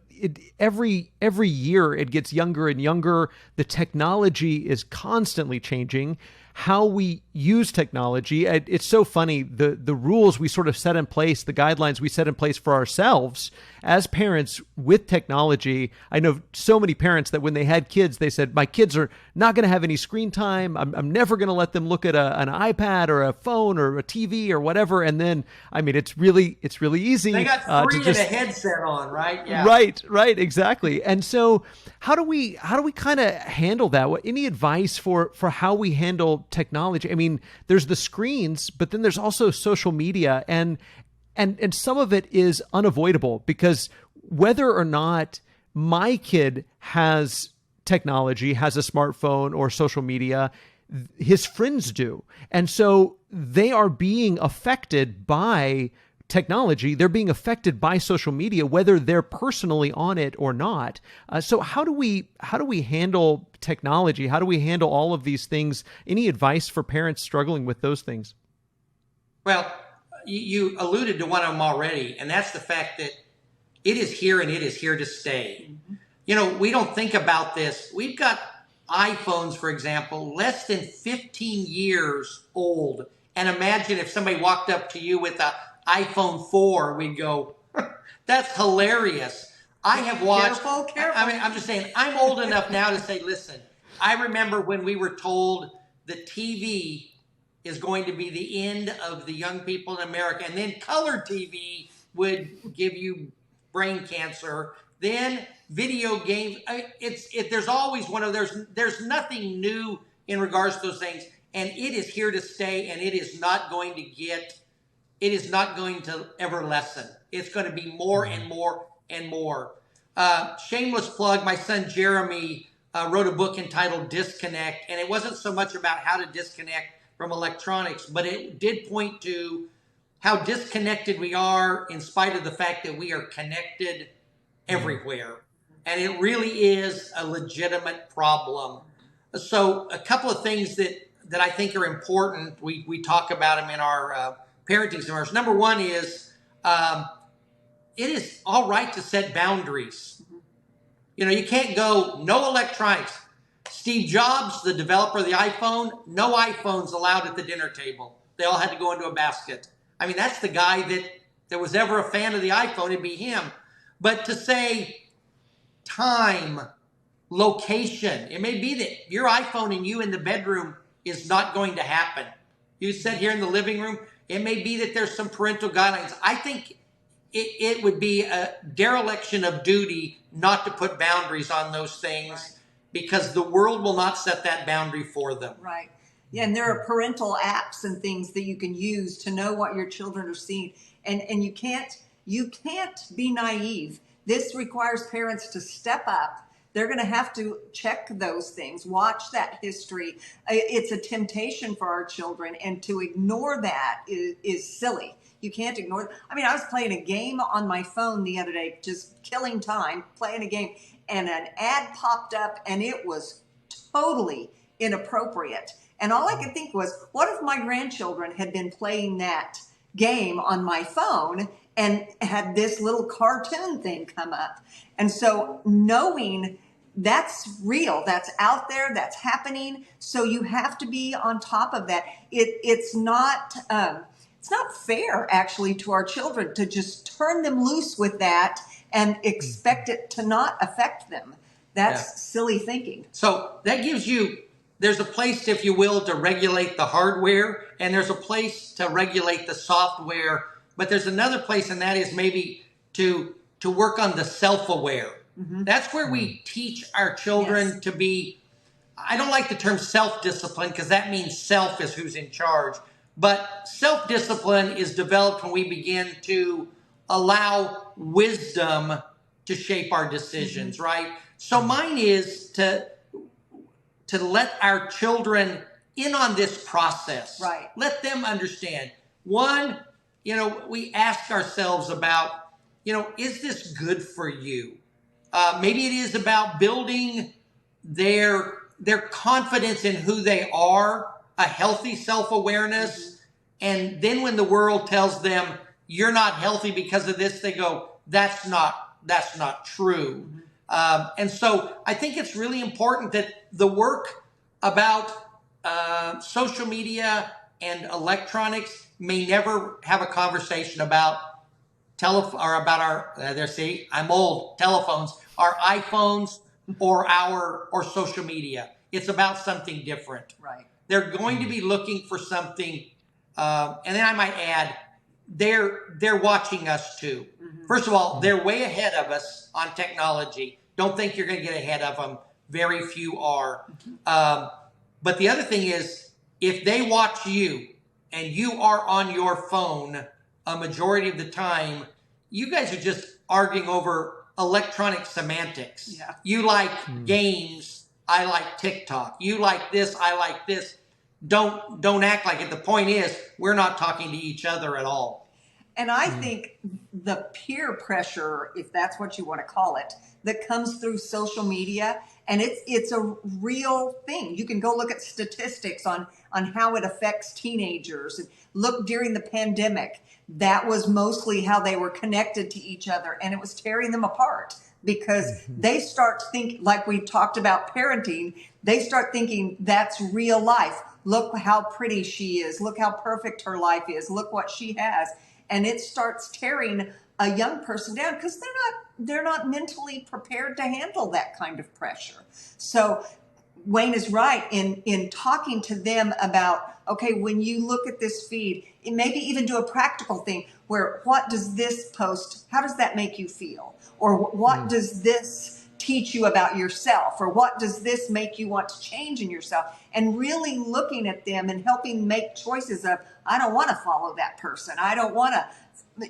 every year it gets younger and younger. The technology is constantly changing. How we use technology, it's so funny, the rules we sort of set in place, the guidelines we set in place for ourselves as parents with technology. I know so many parents that when they had kids, they said, my kids are not going to have any screen time. I'm never going to let them look at an iPad or a phone or a TV or whatever. And then, I mean, it's really easy. They got three and a headset on, right? Yeah. Right, exactly. And so how do we kind of handle that? Any advice for how we handle technology? I mean, there's the screens, but then there's also social media, and some of it is unavoidable, because whether or not my kid has technology, has a smartphone or social media, his friends do. And so they are being affected by technology. They're being affected by social media, whether they're personally on it or not. So how do we handle technology? How do we handle all of these things? Any advice for parents struggling with those things? Well, you alluded to one of them already, and that's the fact that it is here and it is here to stay. You know, we don't think about this. We've got iPhones, for example, less than 15 years old. And imagine if somebody walked up to you with a iPhone 4, we'd go, that's hilarious. I have watched. Careful. I mean, I'm just saying, I'm old enough now to say, listen, I remember when we were told the TV is going to be the end of the young people in America, and then color TV would give you brain cancer. Then video games. There's always one of there's nothing new in regards to those things, and it is here to stay, and it is not going to ever lessen. It's going to be more and more and more. Shameless plug, my son Jeremy wrote a book entitled Disconnect, and it wasn't so much about how to disconnect from electronics, but it did point to how disconnected we are in spite of the fact that we are connected everywhere. And it really is a legitimate problem. So a couple of things that I think are important, we talk about them in our parenting seminars. Number one is it is all right to set boundaries. You can't go, no electronics. Steve Jobs, the developer of the iPhone, no iPhones allowed at the dinner table. They all had to go into a basket. I mean, that's the guy that was ever a fan of the iPhone, it'd be him. But to say time, location, it may be that your iPhone and you in the bedroom is not going to happen. You sit here in the living room, it may be that there's some parental guidelines. I think it would be a dereliction of duty not to put boundaries on those things, right, because the world will not set that boundary for them. Right. Yeah, and there are parental apps and things that you can use to know what your children are seeing. And you can't be naive. This requires parents to step up. They're going to have to check those things, watch that history. It's a temptation for our children, and to ignore that is silly. You can't ignore it. I mean, I was playing a game on my phone the other day, just killing time, playing a game, and an ad popped up, and it was totally inappropriate. And all I could think was, what if my grandchildren had been playing that game on my phone and had this little cartoon thing come up? And so knowing that's real, that's out there, that's happening, so you have to be on top of that. It's not fair, actually, to our children to just turn them loose with that and expect it to not affect them. That's silly thinking. So that gives you, there's a place, if you will, to regulate the hardware, and there's a place to regulate the software, but there's another place, and that is maybe to work on the self-aware. Mm-hmm. That's where we teach our children to be, I don't like the term self-discipline because that means self is who's in charge. But self-discipline is developed when we begin to allow wisdom to shape our decisions, right? So mine is to let our children in on this process. Right. Let them understand. One, we ask ourselves about, is this good for you? Maybe it is about building their confidence in who they are, a healthy self-awareness. And then when the world tells them you're not healthy because of this, they go, that's not true. And so I think it's really important that the work about social media and electronics may never have a conversation about I'm old, telephones, our iPhones or social media. It's about something different. Right. They're going to be looking for something, and then I might add, they're watching us too. Mm-hmm. First of all, they're way ahead of us on technology. Don't think you're going to get ahead of them. Very few are. But the other thing is, if they watch you and you are on your phone a majority of the time, you guys are just arguing over electronic semantics. Yeah. You like games, I like TikTok. You like this, I like this. Don't act like it. The point is, we're not talking to each other at all. And I think the peer pressure, if that's what you want to call it, that comes through social media, and it's a real thing. You can go look at statistics on how it affects teenagers. Look, during the pandemic, that was mostly how they were connected to each other, and it was tearing them apart because they start thinking, like we talked about parenting, they start thinking that's real life. Look how pretty she is. Look how perfect her life is. Look what she has. And it starts tearing a young person down because they're not mentally prepared to handle that kind of pressure. So Wayne is right in talking to them about, okay, when you look at this feed, maybe even do a practical thing where what does this post, how does that make you feel? Or what does this teach you about yourself? Or what does this make you want to change in yourself? And really looking at them and helping make choices of, I don't want to follow that person. I don't want to,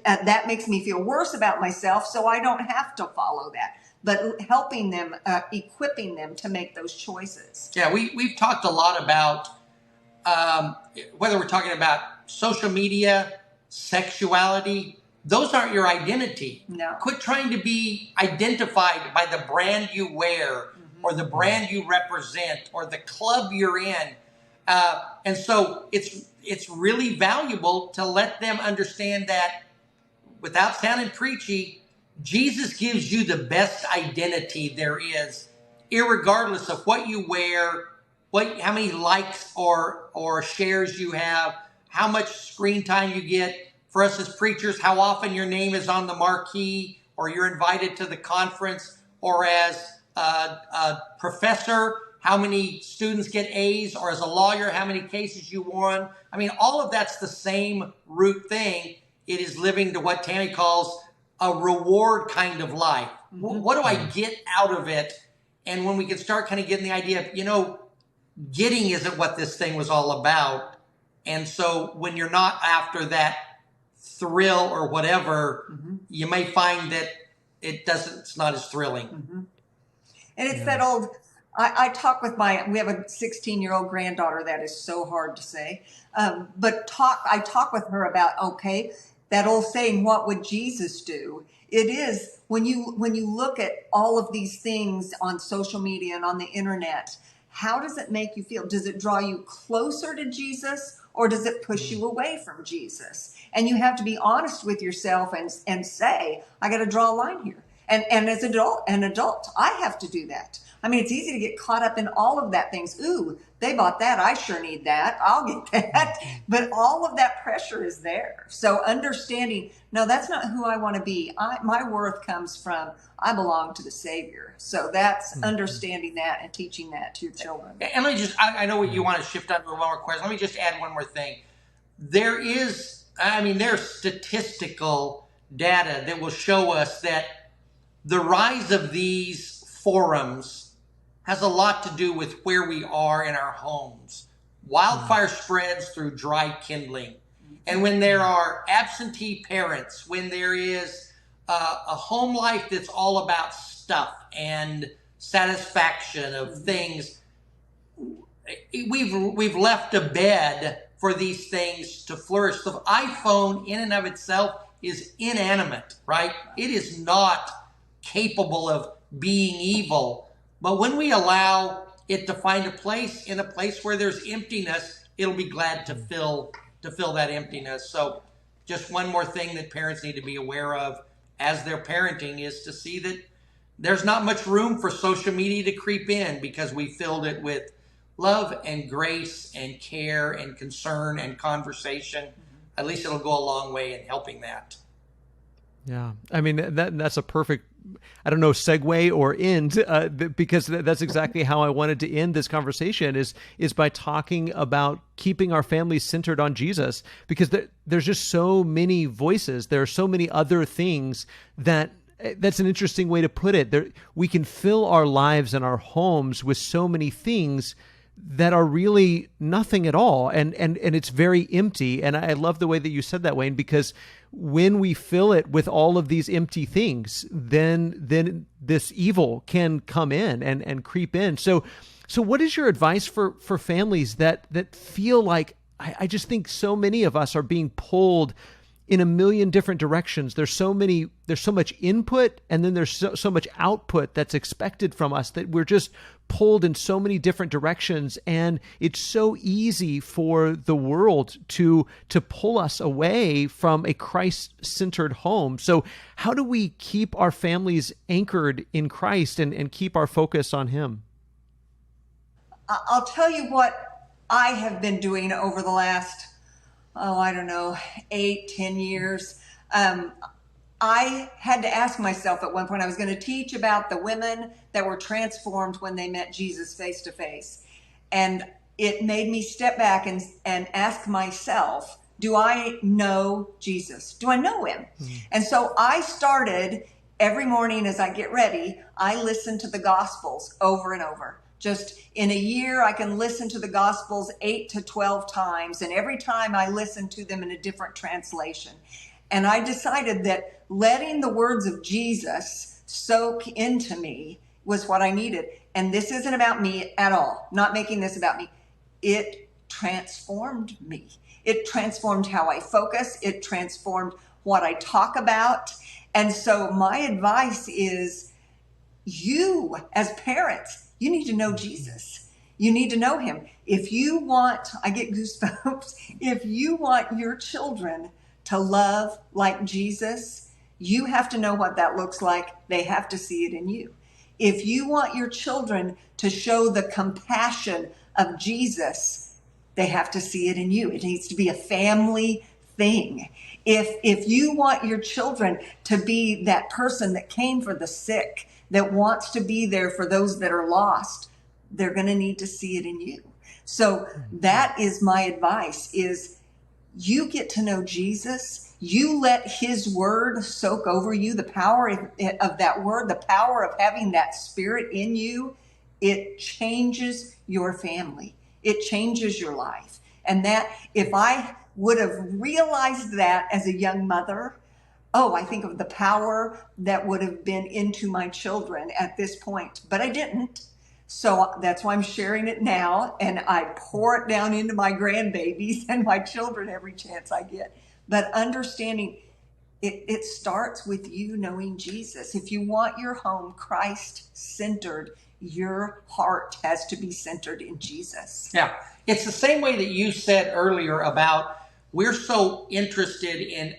that makes me feel worse about myself, so I don't have to follow that. But helping them, equipping them to make those choices. Yeah, we've talked a lot about whether we're talking about social media, sexuality, those aren't your identity. No. Quit trying to be identified by the brand you wear or the brand you represent or the club you're in. And so it's really valuable to let them understand that without sounding preachy, Jesus gives you the best identity there is, irregardless of what you wear, how many likes or shares you have, how much screen time you get. For us as preachers, how often your name is on the marquee, or you're invited to the conference, or as a professor, how many students get A's, or as a lawyer, how many cases you won. I mean, all of that's the same root thing. It is living to what Tami calls a reward kind of life. Mm-hmm. What do I get out of it? And when we can start kind of getting the idea of, getting isn't what this thing was all about. And so when you're not after that thrill or whatever, mm-hmm. you may find that it's not as thrilling. Mm-hmm. And it's that old, I talk with we have a 16-year-old granddaughter. That is so hard to say. But I talk with her about, that old saying, what would Jesus do? It is when you look at all of these things on social media and on the internet, how does it make you feel? Does it draw you closer to Jesus, or does it push you away from Jesus? And you have to be honest with yourself and say, I got to draw a line here. And as an adult, I have to do that. I mean, it's easy to get caught up in all of that things. Ooh, they bought that. I sure need that. I'll get that. But all of that pressure is there. So understanding, no, that's not who I want to be. My worth comes from, I belong to the Savior. So that's understanding that and teaching that to your children. And let me I know what you want to shift on to one more question. Let me just add one more thing. There's statistical data that will show us that the rise of these forums has a lot to do with where we are in our homes. Wildfire spreads through dry kindling. And when there are absentee parents, when there is a home life that's all about stuff and satisfaction of things, we've left a bed for these things to flourish. The iPhone in and of itself is inanimate, right? It is not capable of being evil. But when we allow it to find a place where there's emptiness, it'll be glad to fill that emptiness. So just one more thing that parents need to be aware of as they're parenting is to see that there's not much room for social media to creep in, because we filled it with love and grace and care and concern and conversation. At least it'll go a long way in helping that. Yeah. I mean, that's a perfect, segue or end, because that's exactly how I wanted to end this conversation is by talking about keeping our families centered on Jesus, because there's just so many voices. There are so many other things that's an interesting way to put it. We can fill our lives and our homes with so many things that are really nothing at all. And it's very empty. And I love the way that you said that, Wayne, because when we fill it with all of these empty things, then this evil can come in and creep in. So what is your advice for families that feel like, I just think so many of us are being pulled in a million different directions. There's so much input, and then there's so much output that's expected from us that we're just pulled in so many different directions. And it's so easy for the world to pull us away from a Christ-centered home. So how do we keep our families anchored in Christ and keep our focus on Him? I'll tell you what I have been doing over the last 8-10 years. I had to ask myself at one point, I was going to teach about the women that were transformed when they met Jesus face to face. And it made me step back and ask myself, do I know Jesus? Do I know Him? Mm-hmm. And so I started every morning as I get ready, I listen to the Gospels over and over. Just in a year, I can listen to the Gospels 8 to 12 times. And every time I listen to them in a different translation. And I decided that letting the words of Jesus soak into me was what I needed. And this isn't about me at all. Not making this about me. It transformed me. It transformed how I focus. It transformed what I talk about. And so my advice is, you as parents, you need to know Jesus. You need to know Him. If you want, I get goosebumps, if you want your children to love like Jesus, you have to know what that looks like. They have to see it in you. If you want your children to show the compassion of Jesus, they have to see it in you. It needs to be a family thing. If you want your children to be that person that came for the sick, that wants to be there for those that are lost, they're going to need to see it in you. So that is my advice, is you get to know Jesus. You let his word soak over you, the power of that word, the power of having that spirit in you. It changes your family. It changes your life. And that, if I would have realized that as a young mother, I think of the power that would have been into my children at this point, but I didn't. So that's why I'm sharing it now, and I pour it down into my grandbabies and my children every chance I get. But understanding it starts with you knowing Jesus. If you want your home Christ-centered, your heart has to be centered in Jesus. Yeah, it's the same way that you said earlier about we're so interested in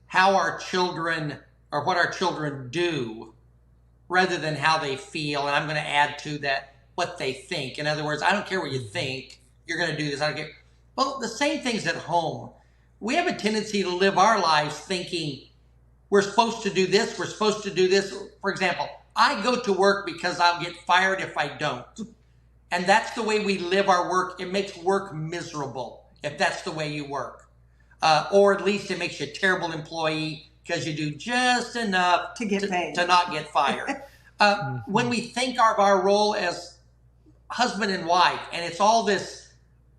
how our children, or what our children do, rather than how they feel. And I'm going to add to that what they think. In other words, I don't care what you think, you're going to do this. I don't care. Well, the same thing's at home. We have a tendency to live our lives thinking we're supposed to do this, we're supposed to do this. For example, I go to work because I'll get fired if I don't. And that's the way we live our work. It makes work miserable if that's the way you work. Or at least it makes you a terrible employee because you do just enough to get paid, to not get fired. When we think of our role as husband and wife, and it's all this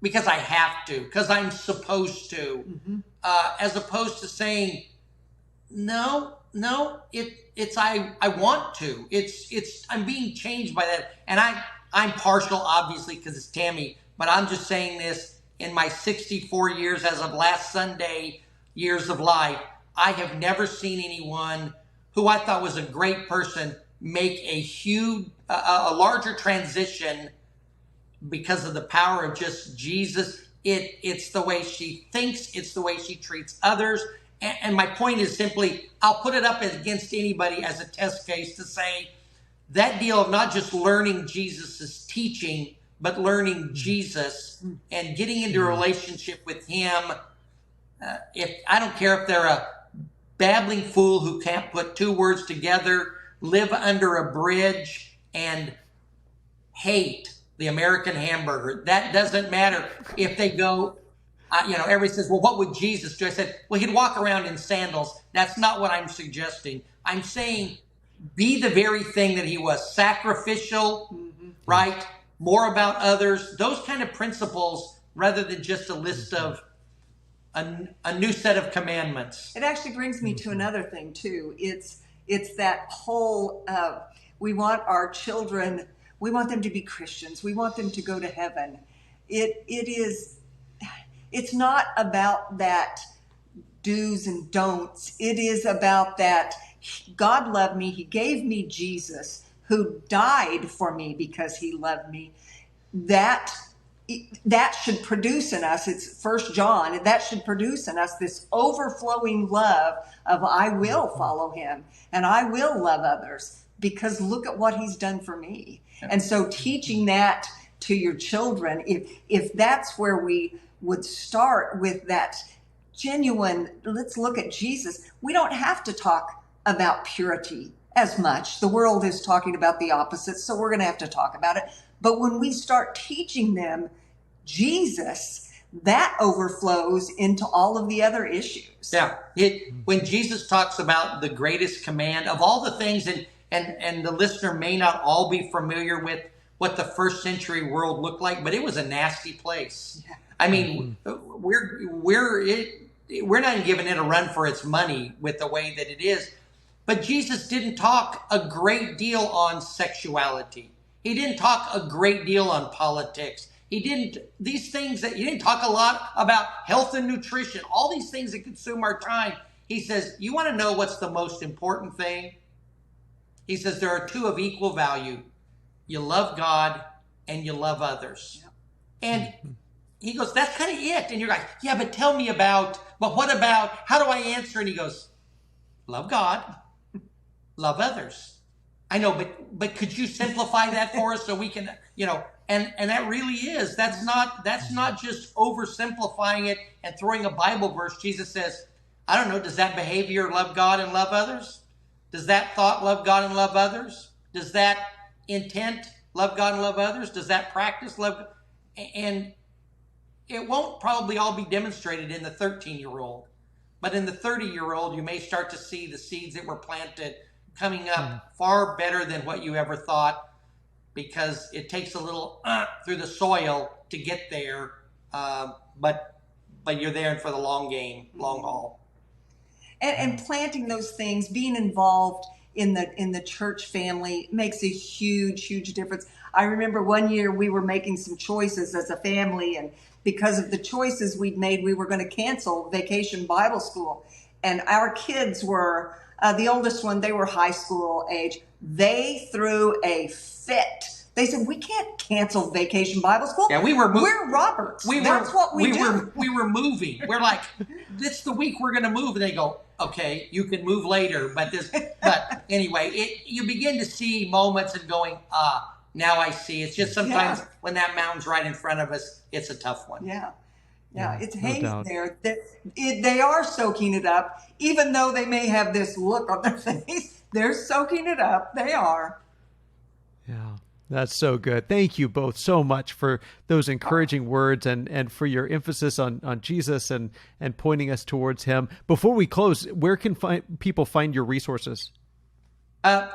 because I have to, because I'm supposed to, as opposed to saying, no, it's I want to. It's I'm being changed by that, and I'm partial, obviously, because it's Tami, but I'm just saying this. In my 64 years as of last Sunday, years of life, I have never seen anyone who I thought was a great person make a larger transition because of the power of just Jesus. It's the way she thinks, it's the way she treats others. And my point is simply, I'll put it up against anybody as a test case to say that deal of not just learning Jesus's teaching, but learning Jesus and getting into a relationship with him. If I don't care if they're a babbling fool who can't put two words together, live under a bridge, and hate the American hamburger. That doesn't matter. If they go, everybody says, well, what would Jesus do? I said, well, he'd walk around in sandals. That's not what I'm suggesting. I'm saying be the very thing that he was. Sacrificial, right? More about others, those kind of principles, rather than just a list of a new set of commandments. It actually brings me to another thing too. It's that whole, we want our children, we want them to be Christians. We want them to go to heaven. It's not about that do's and don'ts. It is about that God loved me. He gave me Jesus, who died for me because he loved me. That should produce in us, it's 1 John, that should produce in us this overflowing love of I will follow him and I will love others because look at what he's done for me. And so teaching that to your children, if that's where we would start with that genuine, let's look at Jesus. We don't have to talk about purity as much. The world is talking about the opposite, so we're going to have to talk about it. But when we start teaching them Jesus, that overflows into all of the other issues. Yeah. When Jesus talks about the greatest command of all the things, and the listener may not all be familiar with what the first century world looked like, but it was a nasty place. Yeah. I mean, we're not even giving it a run for its money with the way that it is. But Jesus didn't talk a great deal on sexuality. He didn't talk a great deal on politics. He didn't talk a lot about health and nutrition, all these things that consume our time. He says, you want to know what's the most important thing? He says, there are two of equal value. You love God and you love others. Yeah. And he goes, that's kind of it. And you're like, yeah, but tell me about, but what about, how do I answer? And he goes, love God, love others. I know, but could you simplify that for us so we can, and that really is, that's not just oversimplifying it and throwing a Bible verse. Jesus says, I don't know, does that behavior love God and love others? Does that thought love God and love others? Does that intent love God and love others? Does that practice love? And it won't probably all be demonstrated in the 13-year-old, but in the 30-year-old, you may start to see the seeds that were planted coming up far better than what you ever thought, because it takes a little through the soil to get there, but you're there for the long game, long haul. And planting those things, being involved in the church family makes a huge difference. I remember one year we were making some choices as a family, and because of the choices we'd made, we were going to cancel Vacation Bible School. And our kids were, the oldest one, they were high school age. They threw a fit. They said, we can't cancel Vacation Bible School. Yeah, we're Roberts. That's what we do. We were moving. We're like, this is the week we're going to move. And they go, okay, you can move later. But anyway, you begin to see moments and going, now I see. It's just sometimes when that mountain's right in front of us, it's a tough one. Yeah, it's hanging there. They are soaking it up, even though they may have this look on their face. They're soaking it up. They are. Yeah. That's so good. Thank you both so much for those encouraging words and for your emphasis on Jesus and pointing us towards him. Before we close, where can people find your resources?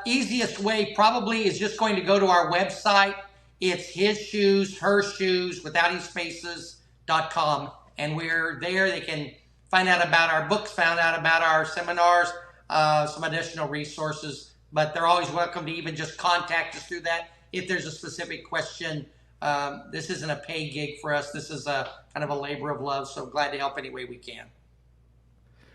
Easiest way probably is just going to go to our website. It's his shoes, her shoes, without any spaces.com. And we're there. They can find out about our books, find out about our seminars, some additional resources. But they're always welcome to even just contact us through that. If there's a specific question, this isn't a paid gig for us. This is a kind of a labor of love. So glad to help any way we can.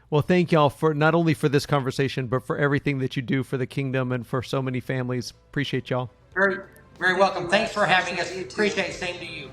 Well, thank y'all for not only for this conversation, but for everything that you do for the kingdom and for so many families. Appreciate y'all. Very, very welcome. Thanks for having us. Appreciate it. Same to you.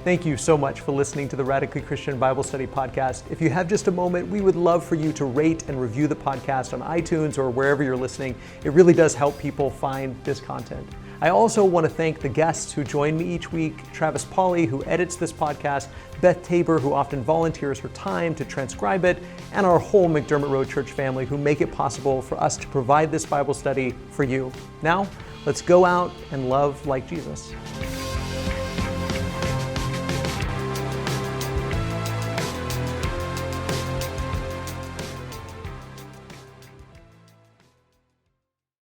Thank you so much for listening to the Radically Christian Bible Study Podcast. If you have just a moment, we would love for you to rate and review the podcast on iTunes or wherever you're listening. It really does help people find this content. I also want to thank the guests who join me each week, Travis Pauly, who edits this podcast, Beth Tabor, who often volunteers her time to transcribe it, and our whole McDermott Road Church family who make it possible for us to provide this Bible study for you. Now, let's go out and love like Jesus.